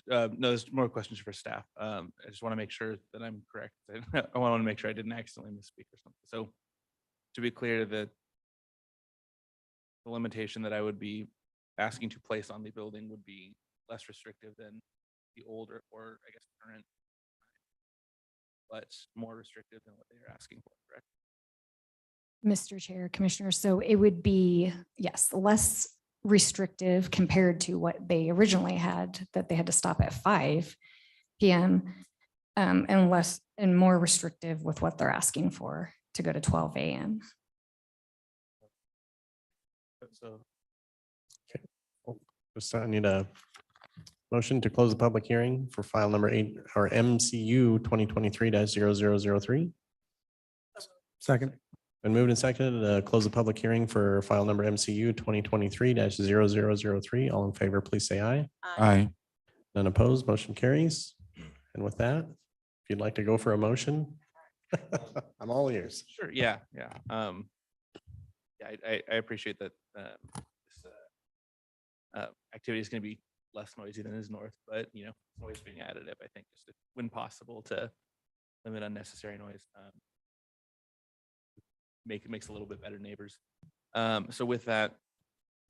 No, there's more questions for staff. I just want to make sure that I'm correct. I want to make sure I didn't accidentally misspeak or something. So to be clear, that the limitation that I would be asking to place on the building would be less restrictive than the older, or I guess current, but more restrictive than what they are asking for, correct? Mr. Chair, Commissioners, so it would be, yes, less restrictive compared to what they originally had, that they had to stop at 5 PM, and less and more restrictive with what they're asking for to go to 12 AM. So Just I need a motion to close the public hearing for file number 8 or MCU 2023-0003. Second. Been moved and seconded to close the public hearing for file number MCU 2023-0003. All in favor, please say aye. Aye. None opposed, motion carries. And with that, if you'd like to go for a motion, I'm all ears. sure, yeah. Yeah, I appreciate that. This activity is going to be less noisy than is north, but noise being additive, I think, just when possible to limit unnecessary noise. Makes a little bit better neighbors. So with that,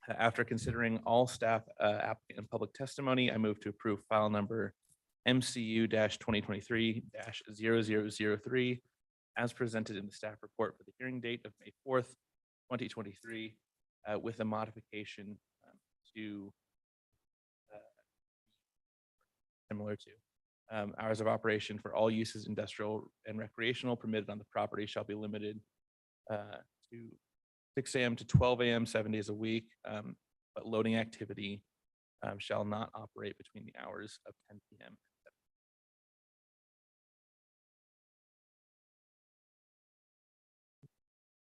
after considering all staff applicant and public testimony, I move to approve file number MCU 2023-0003 as presented in the staff report for the hearing date of May 4th, 2023, with a modification to similar to hours of operation for all uses industrial and recreational permitted on the property shall be limited to 6 AM to 12 AM, 7 days a week, but loading activity shall not operate between the hours of 10 PM.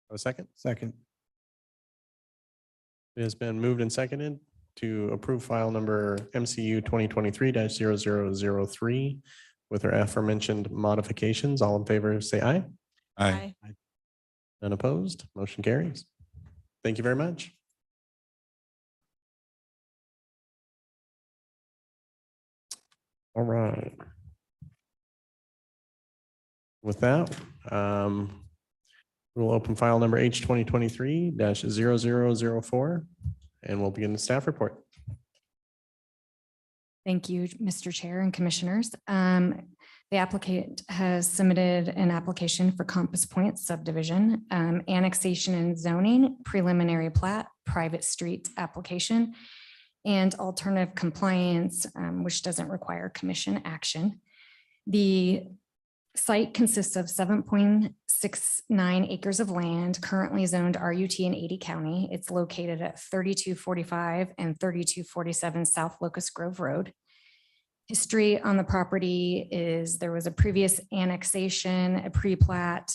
A second? Second. It has been moved and seconded to approve file number MCU 2023-0003 with our aforementioned modifications. All in favor, say aye. Aye. None opposed, motion carries. Thank you very much. All right. With that, we'll open file number H 2023-0004 and we'll begin the staff report. Thank you, Mr. Chair and Commissioners. The applicant has submitted an application for Compass Point subdivision, annexation and zoning, preliminary plat, private streets application, and alternative compliance, which doesn't require commission action. The site consists of 7.69 acres of land currently zoned RUT in 80 County. It's located at 3245 and 3247 South Locust Grove Road. History on the property is there was a previous annexation, a pre-plat,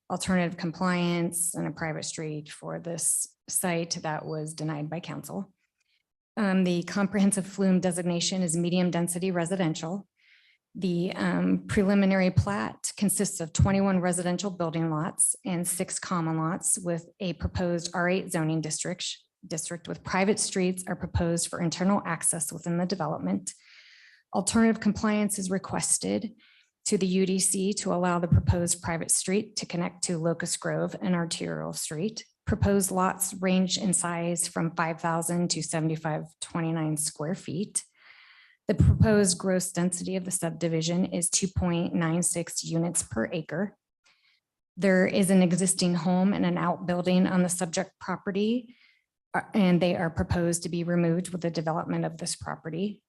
alternative compliance, and a private street for this site that was denied by council. The comprehensive flume designation is medium density residential. The preliminary plat consists of 21 residential building lots and 6 common lots with a proposed R8 zoning district with private streets are proposed for internal access within the development. Alternative compliance is requested to the UDC to allow the proposed private street to connect to Locust Grove and Arterial Street. Proposed lots range in size from 5,000 to 7,529 square feet. The proposed gross density of the subdivision is 2.96 units per acre. There is an existing home and an outbuilding on the subject property, and they are proposed to be removed with the development of this property.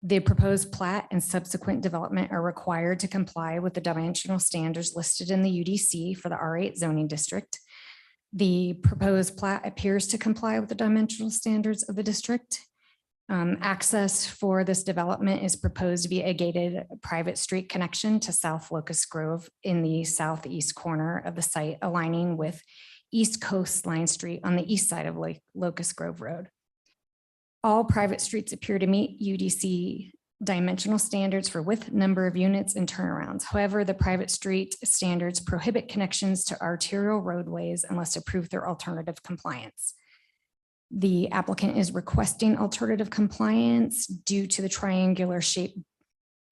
The proposed plat and subsequent development are required to comply with the dimensional standards listed in the UDC for the R8 zoning district. The proposed plat appears to comply with the dimensional standards of the district. Access for this development is proposed via a gated private street connection to South Locust Grove in the southeast corner of the site, aligning with East Coast Line Street on the east side of Locust Grove Road. All private streets appear to meet UDC dimensional standards for width, number of units, and turnarounds. However, the private street standards prohibit connections to arterial roadways unless approved through alternative compliance. The applicant is requesting alternative compliance due to the triangular shape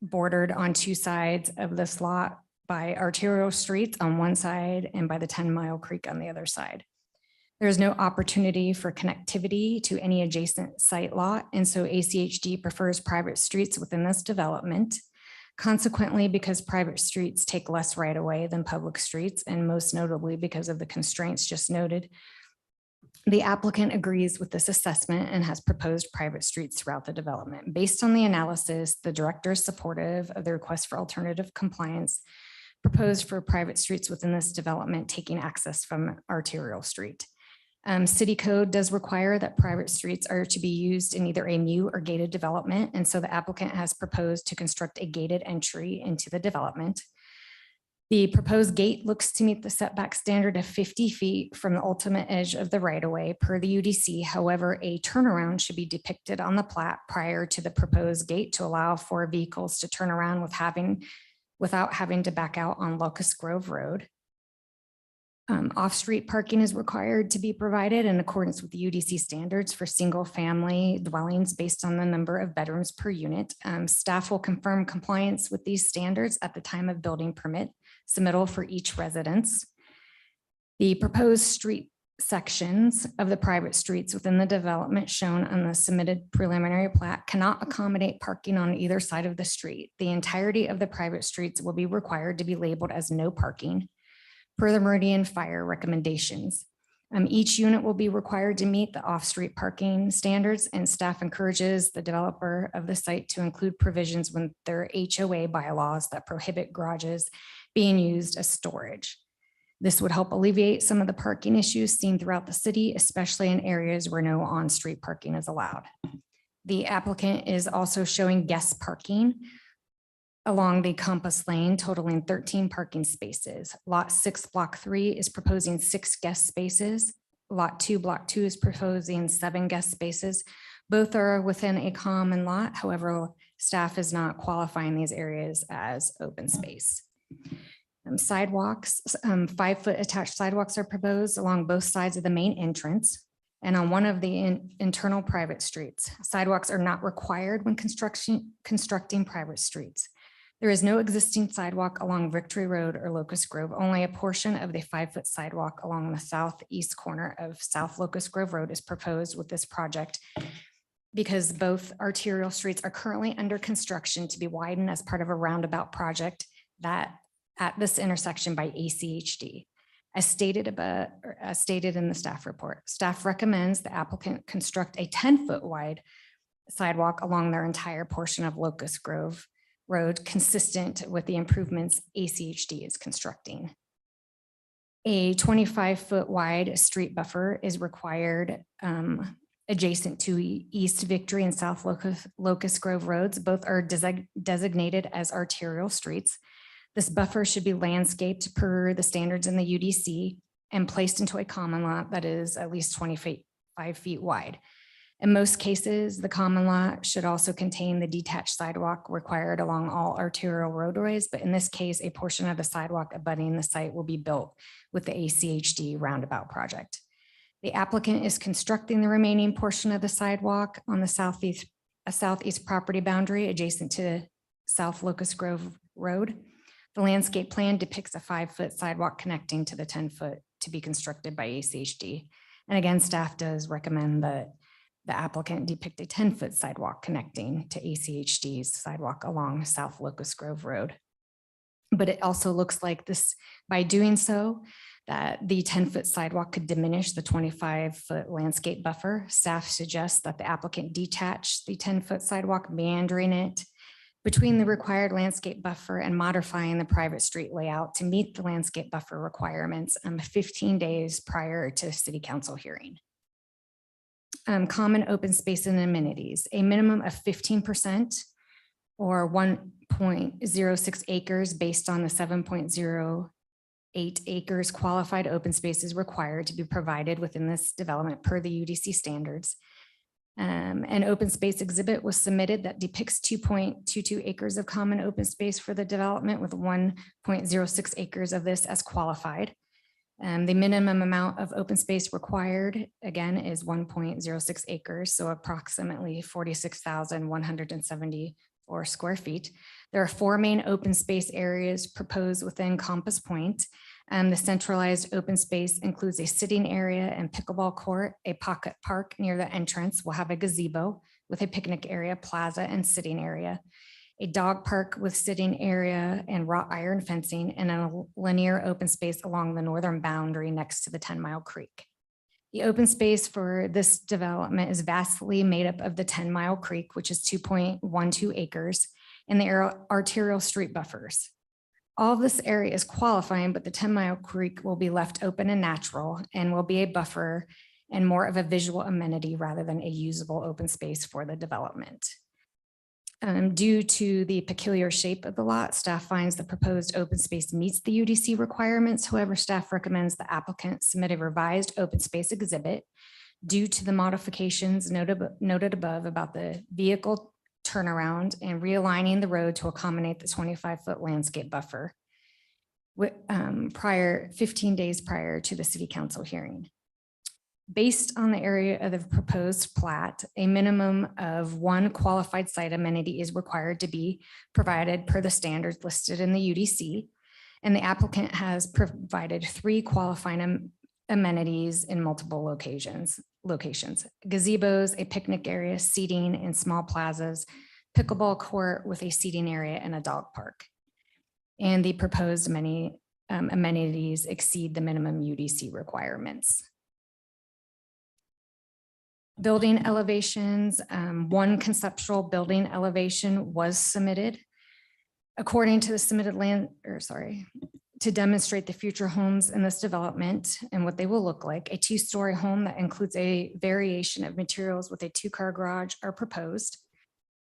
bordered on two sides of this lot by arterial streets on one side and by the 10 Mile Creek on the other side. There is no opportunity for connectivity to any adjacent site lot, and so ACHD prefers private streets within this development. Consequently, because private streets take less right of way than public streets, and most notably because of the constraints just noted, the applicant agrees with this assessment and has proposed private streets throughout the development. Based on the analysis, the director is supportive of the request for alternative compliance proposed for private streets within this development, taking access from Arterial Street. City code does require that private streets are to be used in either a new or gated development. And so the applicant has proposed to construct a gated entry into the development. The proposed gate looks to meet the setback standard of 50 feet from the ultimate edge of the right of way per the UDC. However, a turnaround should be depicted on the plat prior to the proposed gate to allow for vehicles to turn around without having to back out on Locust Grove Road. Off-street parking is required to be provided in accordance with the UDC standards for single-family dwellings based on the number of bedrooms per unit. Staff will confirm compliance with these standards at the time of building permit submittal for each residence. The proposed street sections of the private streets within the development shown on the submitted preliminary plat cannot accommodate parking on either side of the street. The entirety of the private streets will be required to be labeled as no parking per the Meridian fire recommendations. Each unit will be required to meet the off-street parking standards, and staff encourages the developer of the site to include provisions with their HOA bylaws that prohibit garages being used as storage. This would help alleviate some of the parking issues seen throughout the city, especially in areas where no on-street parking is allowed. The applicant is also showing guest parking along the Compass Lane, totaling 13 parking spaces. Lot 6, Block 3 is proposing 6 guest spaces. Lot 2, Block 2 is proposing 7 guest spaces. Both are within a common lot. However, staff is not qualifying these areas as open space. Sidewalks, 5-foot attached sidewalks are proposed along both sides of the main entrance and on one of the internal private streets. Sidewalks are not required when constructing private streets. There is no existing sidewalk along Victory Road or Locust Grove. Only a portion of the 5-foot sidewalk along the southeast corner of South Locust Grove Road is proposed with this project because both arterial streets are currently under construction to be widened as part of a roundabout project that at this intersection by ACHD. As stated above, or as stated in the staff report, staff recommends the applicant construct a 10-foot wide sidewalk along their entire portion of Locust Grove Road, consistent with the improvements ACHD is constructing. A 25-foot wide street buffer is required adjacent to East Victory and South Locust Grove Roads. Both are designated as arterial streets. This buffer should be landscaped per the standards in the UDC and placed into a common lot that is at least 25 feet wide. In most cases, the common lot should also contain the detached sidewalk required along all arterial roadways, but in this case, a portion of the sidewalk abutting the site will be built with the ACHD roundabout project. The applicant is constructing the remaining portion of the sidewalk on the a southeast property boundary adjacent to South Locust Grove Road. The landscape plan depicts a 5-foot sidewalk connecting to the 10-foot to be constructed by ACHD. And again, staff does recommend that the applicant depict a 10-foot sidewalk connecting to ACHD's sidewalk along South Locust Grove Road. But it also looks like this, by doing so, that the 10-foot sidewalk could diminish the 25-foot landscape buffer. Staff suggests that the applicant detach the 10-foot sidewalk, meandering it between the required landscape buffer and modifying the private street layout to meet the landscape buffer requirements 15 days prior to city council hearing. Common open space and amenities, a minimum of 15% or 1.06 acres based on the 7.08 acres qualified open space is required to be provided within this development per the UDC standards. An open space exhibit was submitted that depicts 2.22 acres of common open space for the development, with 1.06 acres of this as qualified. The minimum amount of open space required, again, is 1.06 acres, so approximately 46,174 square feet. There are 4 main open space areas proposed within Compass Point. The centralized open space includes a sitting area and pickleball court. A pocket park near the entrance will have a gazebo with a picnic area, plaza, and sitting area. A dog park with sitting area and wrought iron fencing, and a linear open space along the northern boundary next to the 10-Mile Creek. The open space for this development is vastly made up of the 10-Mile Creek, which is 2.12 acres, and the arterial street buffers. All of this area is qualifying, but the 10-Mile Creek will be left open and natural and will be a buffer and more of a visual amenity rather than a usable open space for the development. Due to the peculiar shape of the lot, staff finds the proposed open space meets the UDC requirements. However, staff recommends the applicant submit a revised open space exhibit due to the modifications noted above about the vehicle turnaround and realigning the road to accommodate the 25-foot landscape buffer 15 days prior to the city council hearing. Based on the area of the proposed plat, a minimum of 1 qualified site amenity is required to be provided per the standards listed in the UDC, and the applicant has provided 3 qualifying amenities in multiple locations: gazebos, a picnic area, seating in small plazas, pickleball court with a seating area, and a dog park. And the proposed amenities exceed the minimum UDC requirements. Building elevations, 1 conceptual building elevation was submitted. According to the submitted to demonstrate the future homes in this development and what they will look like, a 2-story home that includes a variation of materials with a 2-car garage are proposed.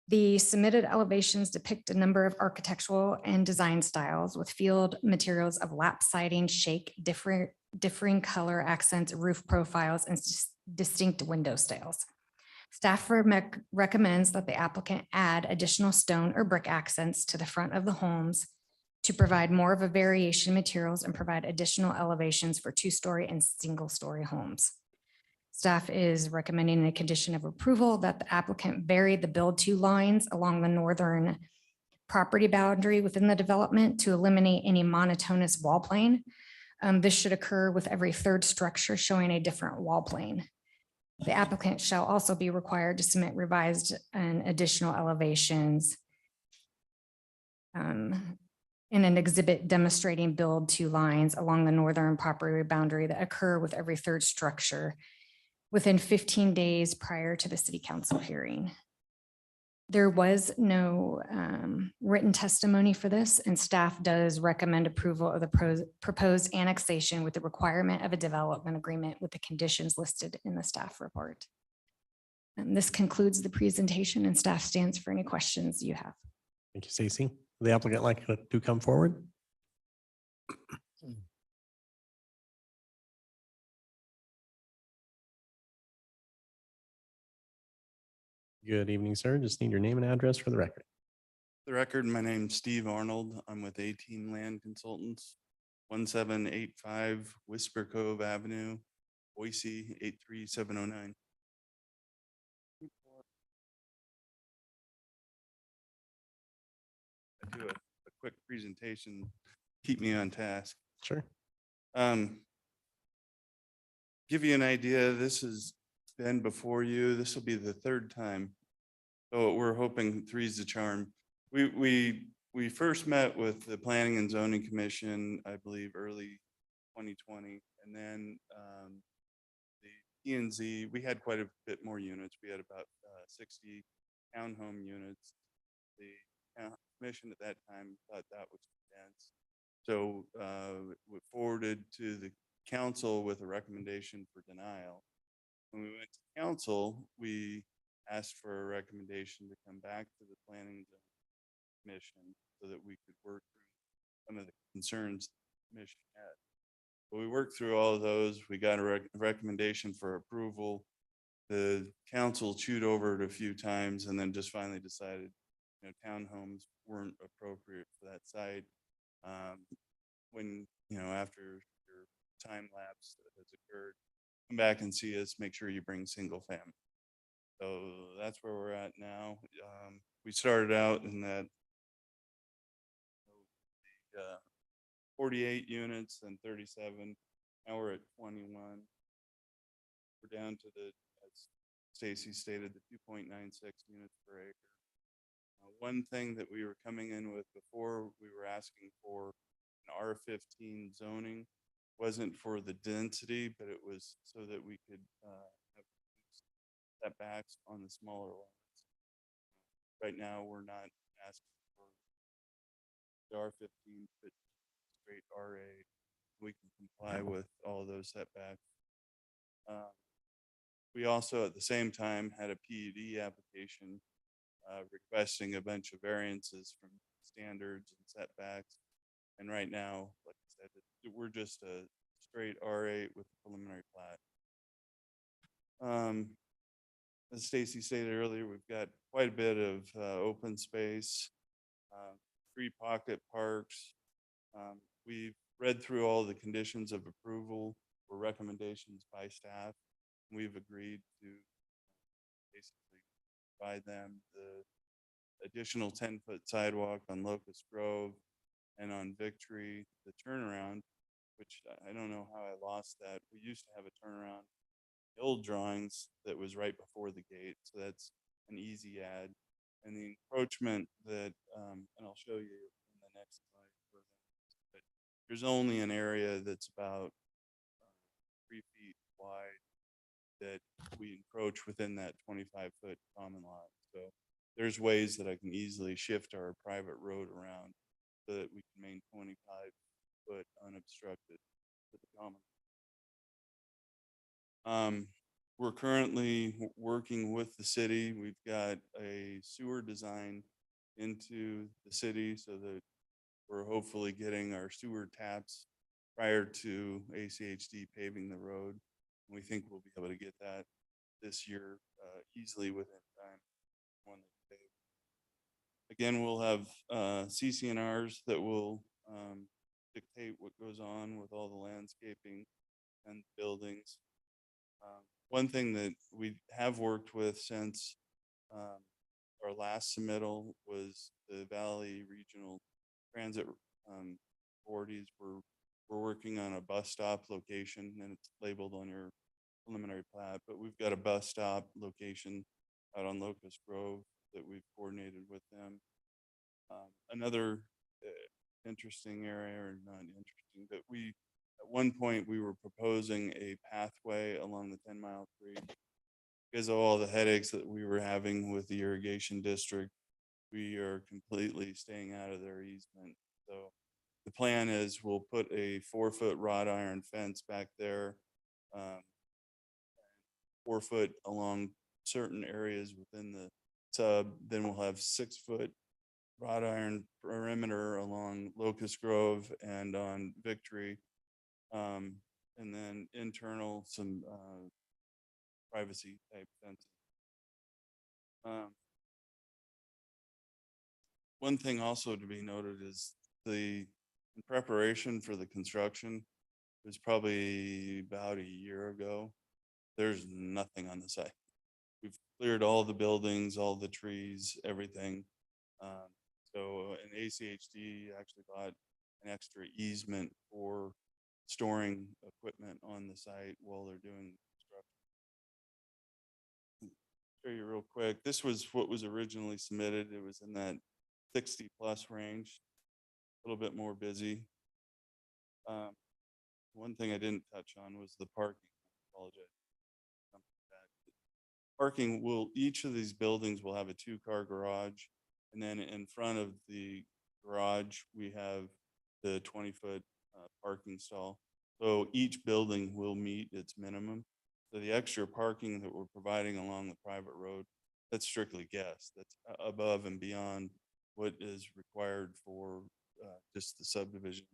The submitted elevations depict a number of architectural and design styles with field materials of lap siding, shake, differing color accents, roof profiles, and distinct window styles. Staff recommends that the applicant add additional stone or brick accents to the front of the homes to provide more of a variation in materials and provide additional elevations for 2-story and single-story homes. Staff is recommending a condition of approval that the applicant vary the build-to lines along the northern property boundary within the development to eliminate any monotonous wall plane. This should occur with every 3rd structure showing a different wall plane. The applicant shall also be required to submit revised and additional elevations in an exhibit demonstrating build-to lines along the northern property boundary that occur with every 3rd structure within 15 days prior to the city council hearing. There was no written testimony for this, and staff does recommend approval of the proposed annexation with the requirement of a development agreement with the conditions listed in the staff report. And this concludes the presentation, and staff stands for any questions you have. Thank you, Stacy. Would the applicant like to come forward? Good evening, sir. Just need your name and address for the record. The record, my name's Steve Arnold. I'm with 18 Land Consultants, 1785 Whisper Cove Avenue, Boise 83709. do a quick presentation, keep me on task. Sure. Give you an idea, this has been before you. This will be the third time. So we're hoping three's the charm. We first met with the Planning and Zoning Commission, I believe, early 2020. And then the P and Z, we had quite a bit more units. We had about 60 townhome units. The commission at that time thought that was too dense. So we forwarded to the council with a recommendation for denial. When we went to council, we asked for a recommendation to come back to the planning and Zoning commission so that we could work through some of the concerns the commission had. But we worked through all of those. We got a recommendation for approval. The council chewed over it a few times and then just finally decided, you know, townhomes weren't appropriate for that site. When, you know, after your time lapse that has occurred, come back and see us, make sure you bring single family. So that's where we're at now. We started out in that 48 units and 37. Now we're at 21. We're down to the, as Stacy stated, the 2.96 units per acre. One thing that we were coming in with before, we were asking for an R15 zoning. Wasn't for the density, but it was so that we could have setbacks on the smaller lots. Right now, we're not asking for the R15, but straight R8. We can comply with all those setbacks. We also, at the same time, had a PUD application requesting a bunch of variances from standards and setbacks. And right now, like I said, we're just a straight R8 with a preliminary plat. As Stacy stated earlier, we've got quite a bit of open space, 3 pocket parks. We've read through all the conditions of approval or recommendations by staff. We've agreed to basically provide them the additional 10-foot sidewalk on Locust Grove and on Victory, the turnaround, which I don't know how I lost that. We used to have a turnaround, the old drawings that was right before the gate. So that's an easy add. And the encroachment that, and I'll show you in the next slide, but there's only an area that's about 3 feet wide that we encroach within that 25-foot common lot. So there's ways that I can easily shift our private road around so that we can maintain 25-foot unobstructed to the common. We're currently working with the city. We've got a sewer design into the city so that we're hopefully getting our sewer taps prior to ACHD paving the road. We think we'll be able to get that this year easily within time. Again, we'll have CCNRs that will dictate what goes on with all the landscaping and buildings. One thing that we have worked with since our last submittal was the Valley Regional Transit Authorities. We're working on a bus stop location, and it's labeled on your preliminary plat, but we've got a bus stop location out on Locust Grove that we've coordinated with them. Another interesting area, or not interesting, but at one point we were proposing a pathway along the 10-mile creek. Because of all the headaches that we were having with the irrigation district, we are completely staying out of their easement. So the plan is we'll put a 4-foot wrought iron fence back there, 4 foot along certain areas within the sub. Then we'll have 6-foot wrought iron perimeter along Locust Grove and on Victory. And then internal, some privacy type fencing. One thing also to be noted is in preparation for the construction, it was probably about a year ago. There's nothing on the site. We've cleared all the buildings, all the trees, everything. So an ACHD actually bought an extra easement for storing equipment on the site while they're doing construction. Show you real quick. This was what was originally submitted. It was in that 60+ range, a little bit more busy. One thing I didn't touch on was the parking. I apologize. Parking will, each of these buildings will have a 2-car garage. And then in front of the garage, we have the 20-foot parking stall. So each building will meet its minimum. So the extra parking that we're providing along the private road, that's strictly guest. That's above and beyond what is required for just the subdivision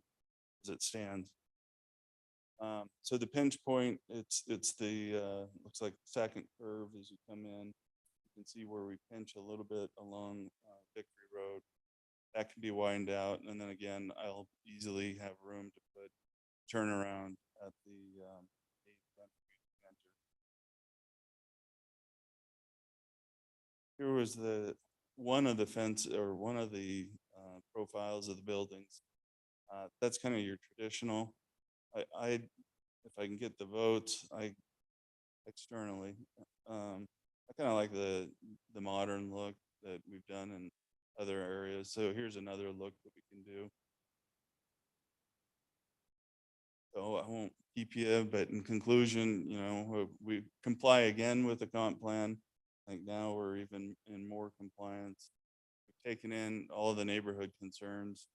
as it stands. So the pinch point, it's the, looks like the second curve as you come in. You can see where we pinch a little bit along Victory Road. That can be widened out. And then again, I'll easily have room to put turnaround at the here was one of the fence or one of the profiles of the buildings. That's kind of your traditional. If I can get the votes, externally, I kind of like the modern look that we've done in other areas. So here's another look that we can do. So I won't keep you, but in conclusion, you know, we comply again with the comp plan. I think now we're even in more compliance. We've taken in all the neighborhood concerns.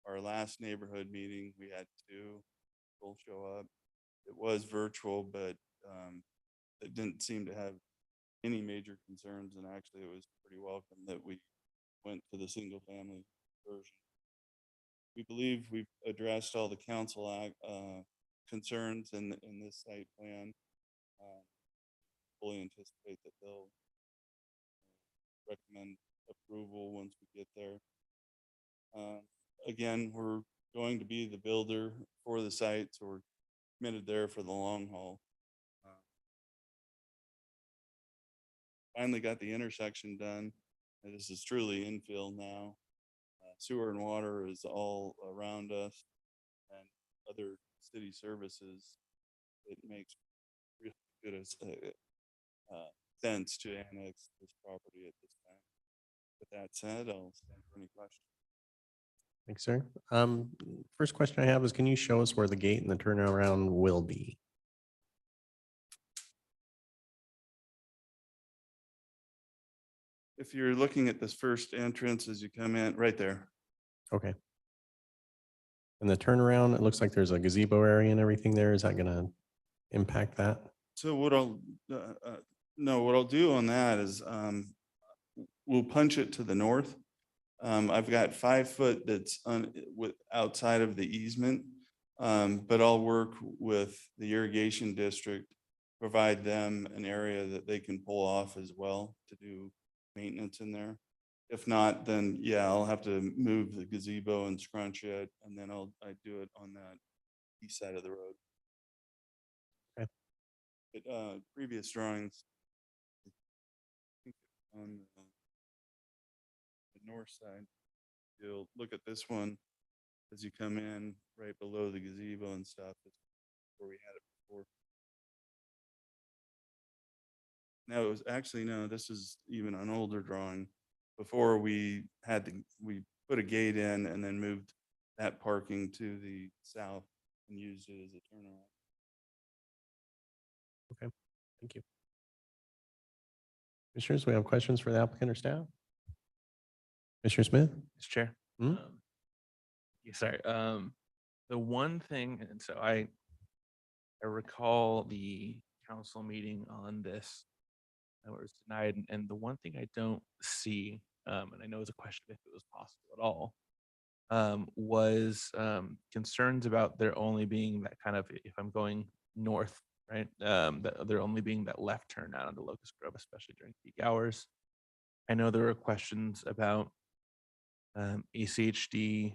Our last neighborhood meeting, we had 2 people show up. It was virtual, but it didn't seem to have any major concerns. And actually it was pretty welcome that we went to the single family version. We believe we've addressed all the council concerns in this site plan. Fully anticipate that they'll recommend approval once we get there. Again, we're going to be the builder for the site, so we're committed there for the long haul. Finally got the intersection done. This is truly infill now. Sewer and water is all around us, and other city services. It makes really good sense to annex this property at this time. With that said, I'll stand for any questions. Thanks, sir. First question I have is, can you show us where the gate and the turnaround will be? If you're looking at this first entrance as you come in, right there. Okay. And the turnaround, it looks like there's a gazebo area and everything there. Is that going to impact that? So what I'll, no, what I'll do on that is we'll punch it to the north. I've got 5 foot that's outside of the easement, but I'll work with the irrigation district, provide them an area that they can pull off as well to do maintenance in there. If not, then yeah, I'll have to move the gazebo and scrunch it, and then I do it on that east side of the road. Okay. But, previous drawings on the north side, you'll look at this one as you come in right below the gazebo and stuff. It's where we had it before. No, it was actually, no, this is even an older drawing. Before we put a gate in and then moved that parking to the south and used it as a turnaround. Okay, thank you. Commissioners, we have questions for the applicant or staff? Commissioner Smith? Mr. Chair. Hmm? Yeah, sorry. The one thing, and so I recall the council meeting on this where it was denied, and the one thing I don't see, and I know it's a question if it was possible at all, was concerns about there only being that kind of, if I'm going north, right, that there only being that left turn out onto Locust Grove, especially during peak hours. I know there were questions about ACHD,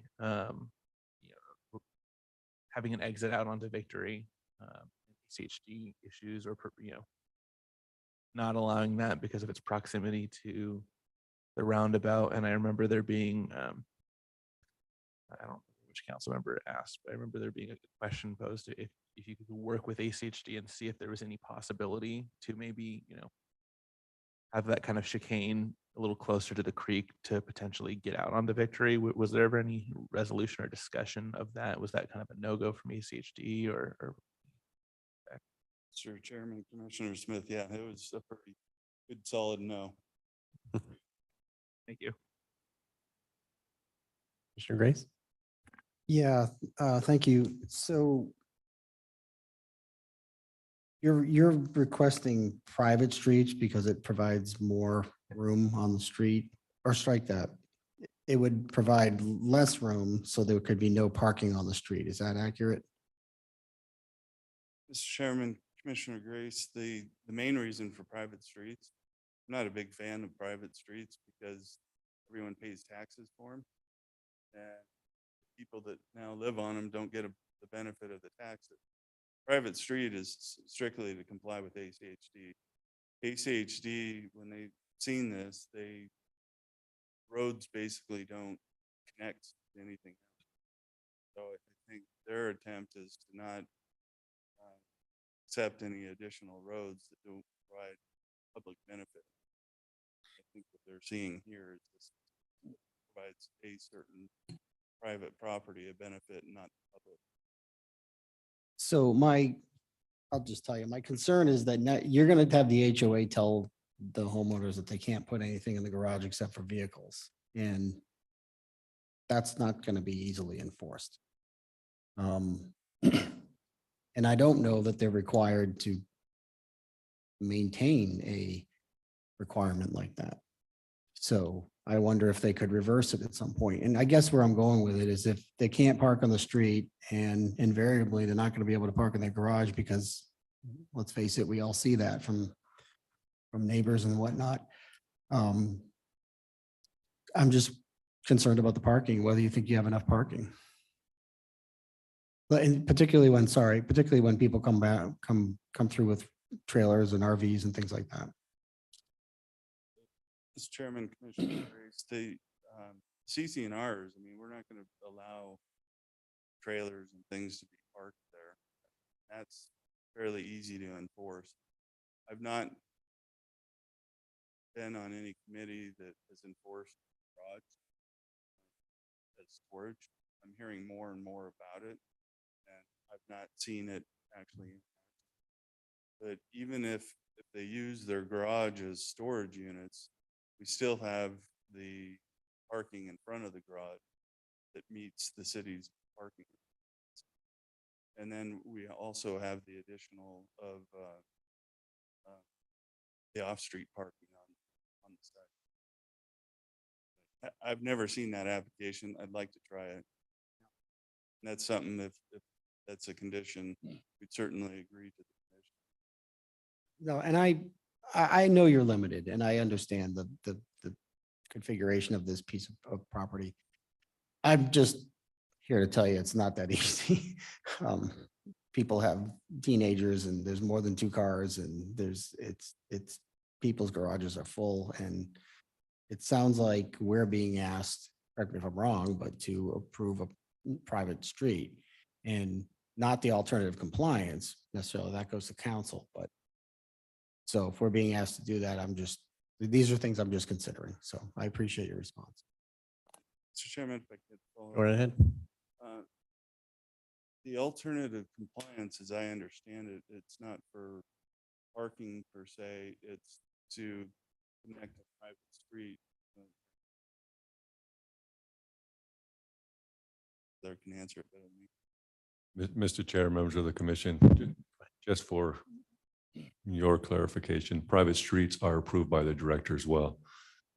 having an exit out onto Victory, ACHD issues, or not allowing that because of its proximity to the roundabout, and I remember there being, I don't remember which council member asked, but I remember there being a question posed to if you could work with ACHD and see if there was any possibility to maybe, have that kind of chicane a little closer to the creek to potentially get out onto Victory. Was there ever any resolution or discussion of that? Was that kind of a no-go from ACHD or? Sure, Chairman, Commissioner Smith, yeah, it was a pretty good, solid no. Thank you. Commissioner Grace? Yeah, thank you. So you're requesting private streets because it provides more room on the street, or strike that. It would provide less room, so there could be no parking on the street. Is that accurate? Mr. Chairman, Commissioner Grace, the main reason for private streets, I'm not a big fan of private streets because everyone pays taxes for them. And people that now live on them don't get the benefit of the taxes. Private street is strictly to comply with ACHD. ACHD, when they seen this, roads basically don't connect to anything else. So I think their attempt is to not accept any additional roads that don't provide public benefit. I think what they're seeing here is this provides a certain private property a benefit, not public. So I'll just tell you, my concern is that you're gonna have the HOA tell the homeowners that they can't put anything in the garage except for vehicles, and that's not gonna be easily enforced. And I don't know that they're required to maintain a requirement like that. So I wonder if they could reverse it at some point. And I guess where I'm going with it is if they can't park on the street, and invariably they're not going to be able to park in their garage because, let's face it, we all see that from neighbors and whatnot. I'm just concerned about the parking, whether you think you have enough parking. But and particularly when people come through with trailers and RVs and things like that. Mr. Chairman, Commissioner Grace, the CC&Rs, I mean, we're not going to allow trailers and things to be parked there. That's fairly easy to enforce. I've not been on any committee that has enforced garage as storage. I'm hearing more and more about it, and I've not seen it actually. But even if they use their garage as storage units, we still have the parking in front of the garage that meets the city's parking. And then we also have the additional of the off-street parking on the site. I've never seen that application. I'd like to try it. And that's something, if that's a condition, we'd certainly agree to the condition. No, and I know you're limited, and I understand the configuration of this piece of property. I'm just here to tell you, it's not that easy. People have teenagers, and there's more than 2 cars, and it's people's garages are full, and it sounds like we're being asked, correct me if I'm wrong, but to approve a private street and not the alternative compliance necessarily. That goes to council, but so if we're being asked to do that, these are things I'm just considering. So I appreciate your response. Mr. Chairman, if I could follow Go up. right ahead. The alternative compliance, as I understand it, it's not for parking per se, it's to connect a private street. There can answer it better than me. Mr. Chair, members of the commission, just for your clarification, private streets are approved by the director as well.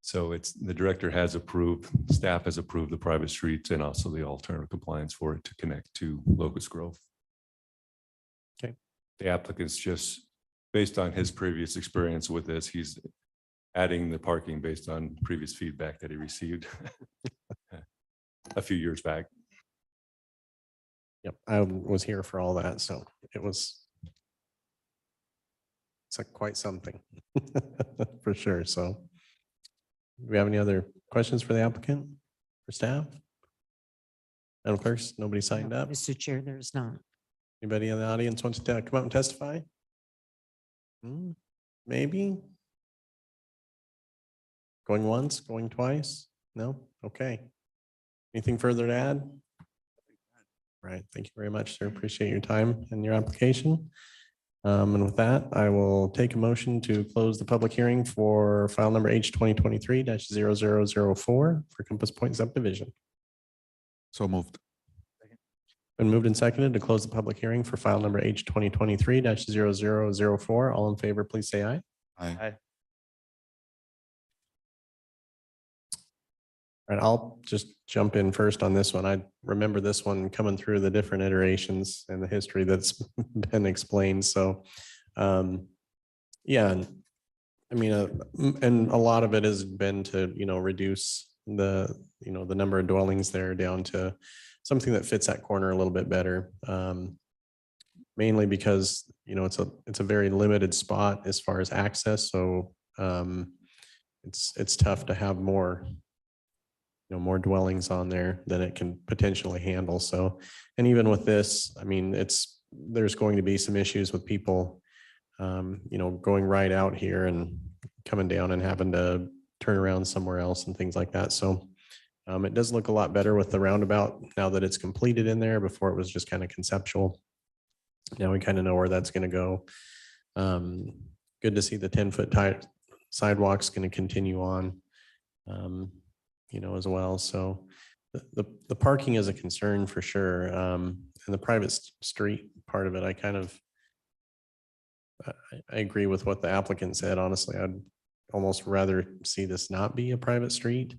So the director has approved, staff has approved the private streets and also the alternative compliance for it to connect to Locust Grove. Okay. The applicant's just, based on his previous experience with this, he's adding the parking based on previous feedback that he received a few years back. Yep, I was here for all that, so it's quite something for sure. So Do we have any other questions for the applicant, for staff? Madam Clerk, nobody signed No, up. Mr. Chair, there is not. Anybody in the audience wants to come up and testify? Maybe? Going once, going twice? No? Okay. Anything further to add? Right. Thank you very much, sir. Appreciate your time and your application. And with that, I will take a motion to close the public hearing for file number H 2023-0004 for Compass Point subdivision. So moved. Been moved and seconded to close the public hearing for file number H 2023-0004. All in favor, please say aye. Aye. All right, I'll just jump in first on this one. I remember this one coming through the different iterations and the history that's been explained. So, yeah, and I mean, and a lot of it has been to, reduce the number of dwellings there down to something that fits that corner a little bit better. Mainly because, it's a very limited spot as far as access. So, it's tough to have more dwellings on there than it can potentially handle. So, and even with this, I mean, there's going to be some issues with people, going right out here and coming down and having to turn around somewhere else and things like that. So, it does look a lot better with the roundabout now that it's completed in there. Before it was just kind of conceptual. Now we kind of know where that's going to go. Good to see the 10-foot sidewalks going to continue on. As well. So the parking is a concern for sure. And the private street part of it, I agree with what the applicant said. Honestly, I'd almost rather see this not be a private street.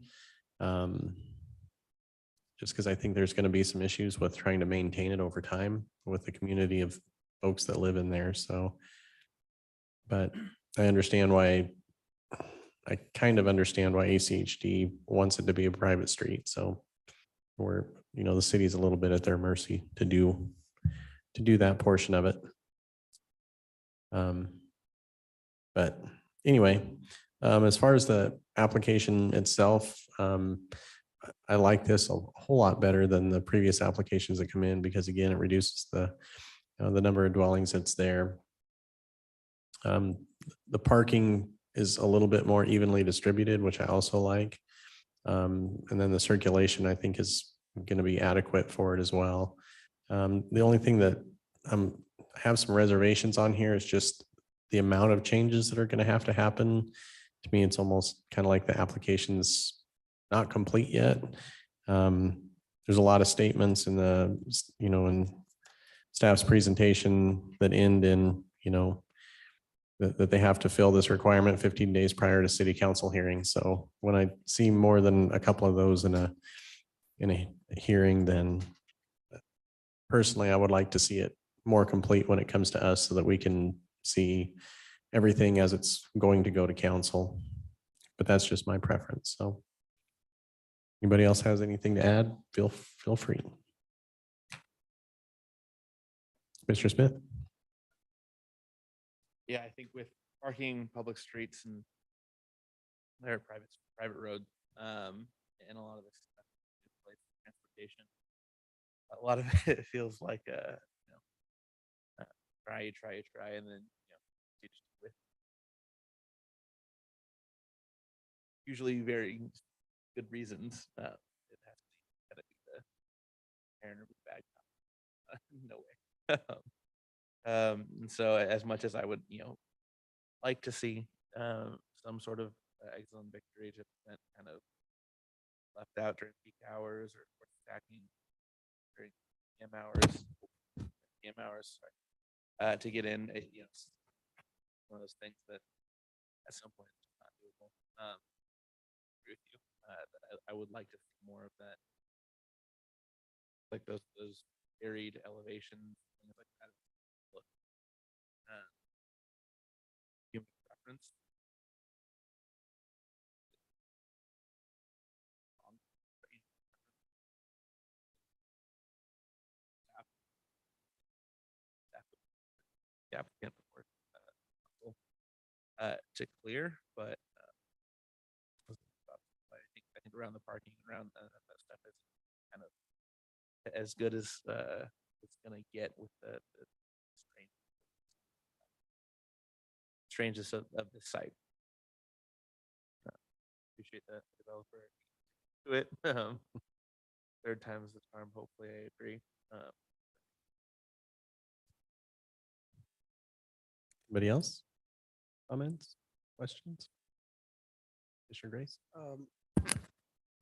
Just because I think there's going to be some issues with trying to maintain it over time with the community of folks that live in there. So, but I understand why I kind of understand why ACHD wants it to be a private street. So we're, the city's a little bit at their mercy to do that portion of it. But anyway, as far as the application itself, I like this a whole lot better than the previous applications that come in because again, it reduces the number of dwellings that's there. The parking is a little bit more evenly distributed, which I also like. And then the circulation, I think, is going to be adequate for it as well. The only thing that I have some reservations on here is just the amount of changes that are going to happen. To me, it's almost kind of like the application's not complete yet. There's a lot of statements in in staff's presentation that end in, that they have to fill this requirement 15 days prior to city council hearing. So when I see more than a couple of those in a hearing, then personally, I would like to see it more complete when it comes to us so that we can see everything as it's going to go to council. But that's just my preference. So anybody else has anything to add? Feel free. Mr. Smith. Yeah, I think with parking, public streets and their private roads, and a lot of this stuff, like transportation, a lot of it feels like try, and then you just with usually very good reasons. It has to be the Aaron or bad cop. No way. And so as much as I would, like to see some sort of excellent victory to prevent kind of left out during peak hours or stacking during PM hours, sorry, to get in, one of those things that at some point it's not doable. Agree with you. I would like to see more of that, like those buried elevations, things like that. Look, human preference. The applicant report to clear, but around the parking, around that stuff is kind of as good as it's gonna get with the strangeness of the site. Appreciate the developer to it. Third time's the charm. Hopefully, I agree. Anybody else? Comments, questions? Commissioner Grace?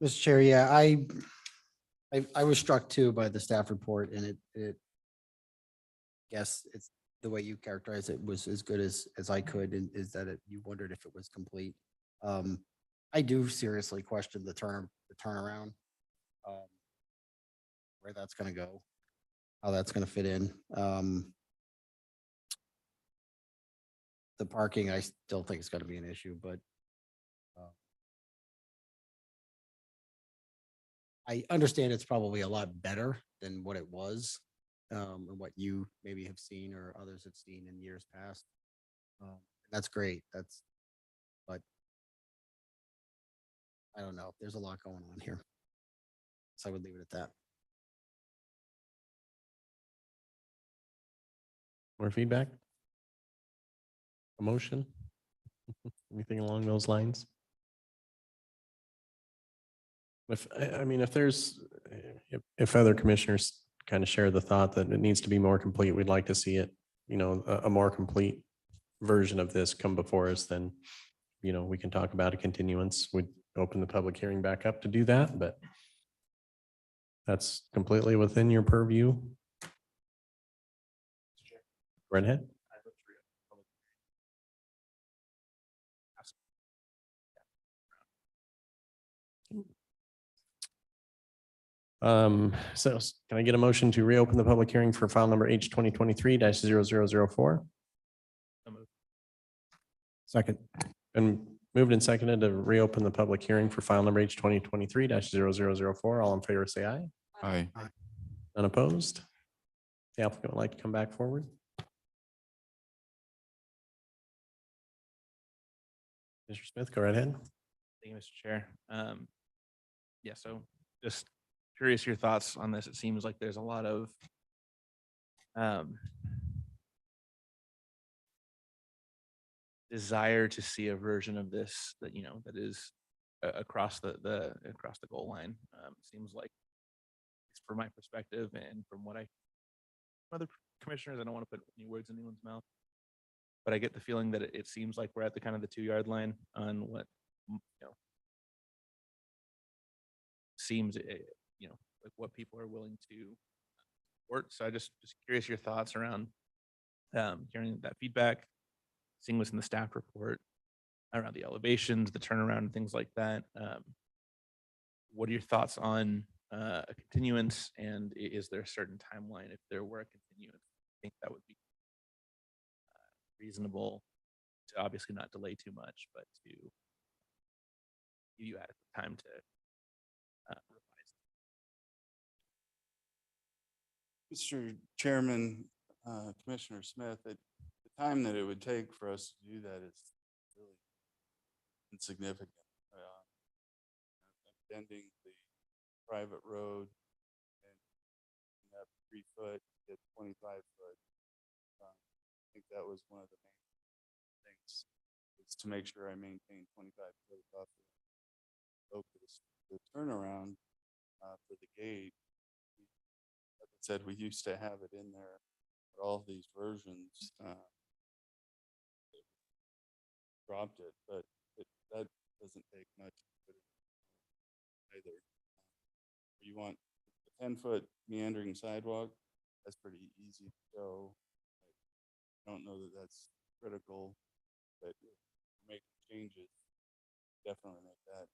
Mr. Chair, yeah, I was struck too by the staff report and it guess it's the way you characterize it was as good as I could, and is that you wondered if it was complete. I do seriously question the turnaround, where that's gonna go, how that's gonna fit in. The parking, I still think it's gonna be an issue, but I understand it's probably a lot better than what it was, and what you maybe have seen or others have seen in years past. That's great. But I don't know. There's a lot going on here. So I would leave it at that. More feedback? A motion? Anything along those lines? I mean, if there's, if other commissioners kind of share the thought that it needs to be more complete, we'd like to see it, a more complete version of this come before us, then, we can talk about a continuance. We'd open the public hearing back up to do that, but that's completely within your purview. Redhead? So can I get a motion to reopen the public hearing for file number H 2023-0004? Second. And moved and seconded to reopen the public hearing for file number H 2023-0004. All in favor, say aye. Aye. Unopposed? The applicant would like to come back forward. Mr. Smith, go right ahead. Thank you, Mr. Chair. Yeah, so just curious your thoughts on this. It seems like there's a lot of desire to see a version of this that that is across the goal line. Seems like, from my perspective and from what other commissioners, I don't want to put any words in anyone's mouth, but I get the feeling that it seems like we're at the kind of the 2-yard line on what seems like what people are willing to support. So I just curious your thoughts around hearing that feedback, seeing what's in the staff report around the elevations, the turnaround, and things like that. What are your thoughts on a continuance, and is there a certain timeline if there were a continuance? I think that would be reasonable to obviously not delay too much, but to give you adequate time to revise. Mr. Chairman, Commissioner Smith, the time that it would take for us to do that is really insignificant. Bending the private road and that 3 foot to 25 foot. I think that was one of the main things, is to make sure I maintain 25 foot buffer. The turnaround for the gate, like I said, we used to have it in there, but all of these versions dropped it, but that doesn't take much either. You want a 10-foot meandering sidewalk, that's pretty easy to go. I don't know that that's critical, but make changes, definitely make that.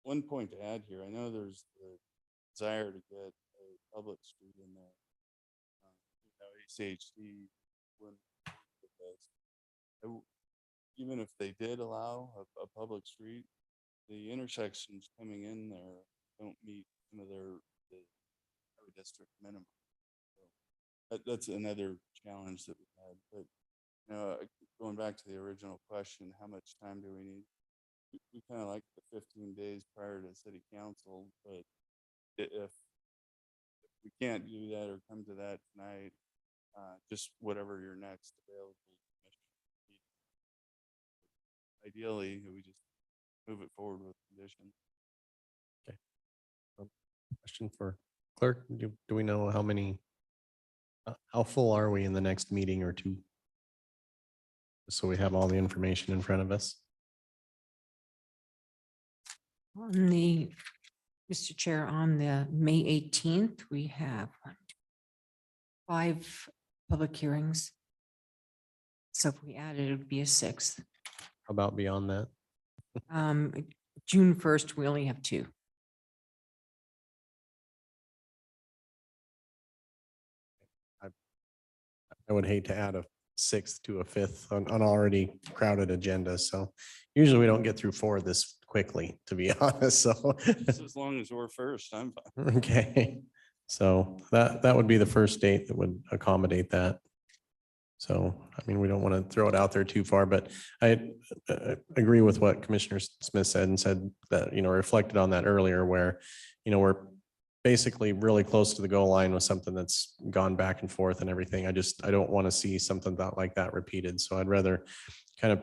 One point to add here, I know there's the desire to get a public street in there. ACHD wouldn't work with this. Even if they did allow a public street, the intersections coming in there don't meet some of the district minimum. So that's another challenge that we had. But going back to the original question, how much time do we need? we kind of like the 15 days prior to city council, but if we can't do that or come to that tonight, just whatever your next available commission meeting. Ideally, we just move it forward with conditions. Question for clerk. Do we know how many, how full are we in the next meeting or two? So we have all the information in front of us. On the, Mr. Chair, on the May 18th, we have 5 public hearings. So if we added, it would be a 6th. How about beyond that? June 1st, we only have 2. I would hate to add a 6th to a 5th on already crowded agendas. So usually we don't get through 4 this quickly, to be honest. So, Just as long as we're first, I'm fine. okay. So that would be the first date that would accommodate that. So, I mean, we don't want to throw it out there too far, but I agree with what Commissioner Smith said and said that, reflected on that earlier where, we're basically really close to the goal line with something that's gone back and forth and everything. I don't want to see something like that repeated. So I'd rather kind of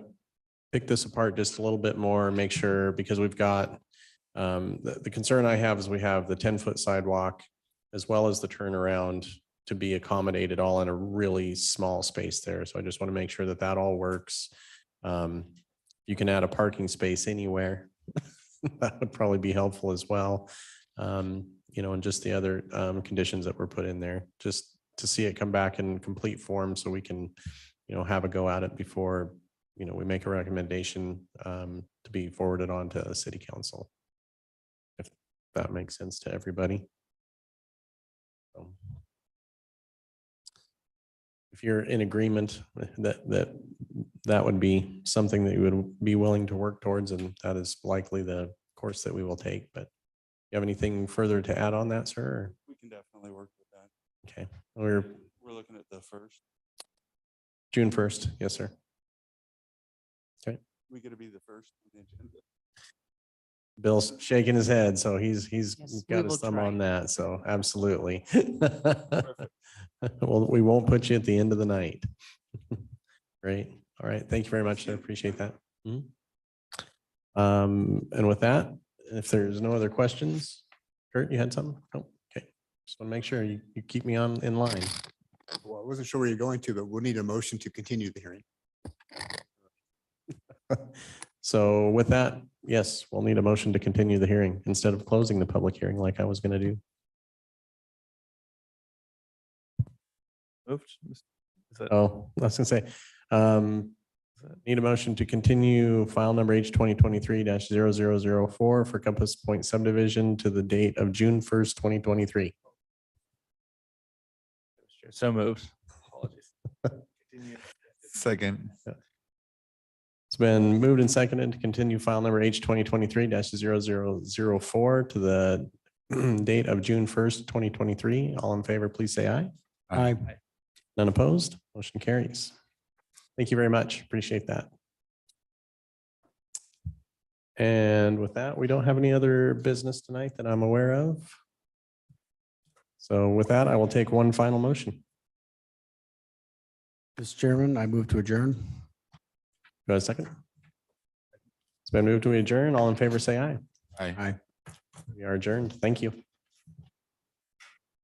pick this apart just a little bit more, make sure, because we've got, the concern I have is we have the 10-foot sidewalk as well as the turnaround to be accommodated all in a really small space there. So I just want to make sure that that all works. You can add a parking space anywhere. That would probably be helpful as well. And just the other conditions that were put in there, just to see it come back in complete form so we can, have a go at it before, we make a recommendation to be forwarded on to the city council. If that makes sense to everybody. So, if you're in agreement that would be something that you would be willing to work towards, and that is likely the course that we will take, but you have anything further to add on that, sir? Or? We can definitely work with that. Okay. We're looking at the first. June 1st. Yes, sir. Okay. We gotta be the first on the agenda. Bill's shaking his head, so he's Yes, we got will his thumb try. on that. So absolutely. Well, we won't put you at the end of the night. Great. All right. Thank you very much. I appreciate that. Mhm. And with that, if there's no other questions, Kurt, you had something? Oh, okay. Just want to make sure you keep me in line. Well, I wasn't sure where you're going to, but we'll need a motion to continue the hearing. So with that, yes, we'll need a motion to continue the hearing instead of closing the public hearing like I was going to do. Moved. Is that- Oh, I was gonna say, need a motion to continue file number H 2023-0004 for Compass Point subdivision to the date of June 1st, 2023. So moved. Apologies. Second. It's been moved and seconded to continue file number H 2023-0004 to the date of June 1st, 2023. All in favor, please say aye. Aye. None opposed, motion carries. Thank you very much. Appreciate that. And with that, we don't have any other business tonight that I'm aware of. So with that, I will take one final motion. Mr. Chairman, I move to adjourn. Do I have a second? It's been moved to adjourn. All in favor, say aye. Aye. Aye. We are adjourned. Thank you.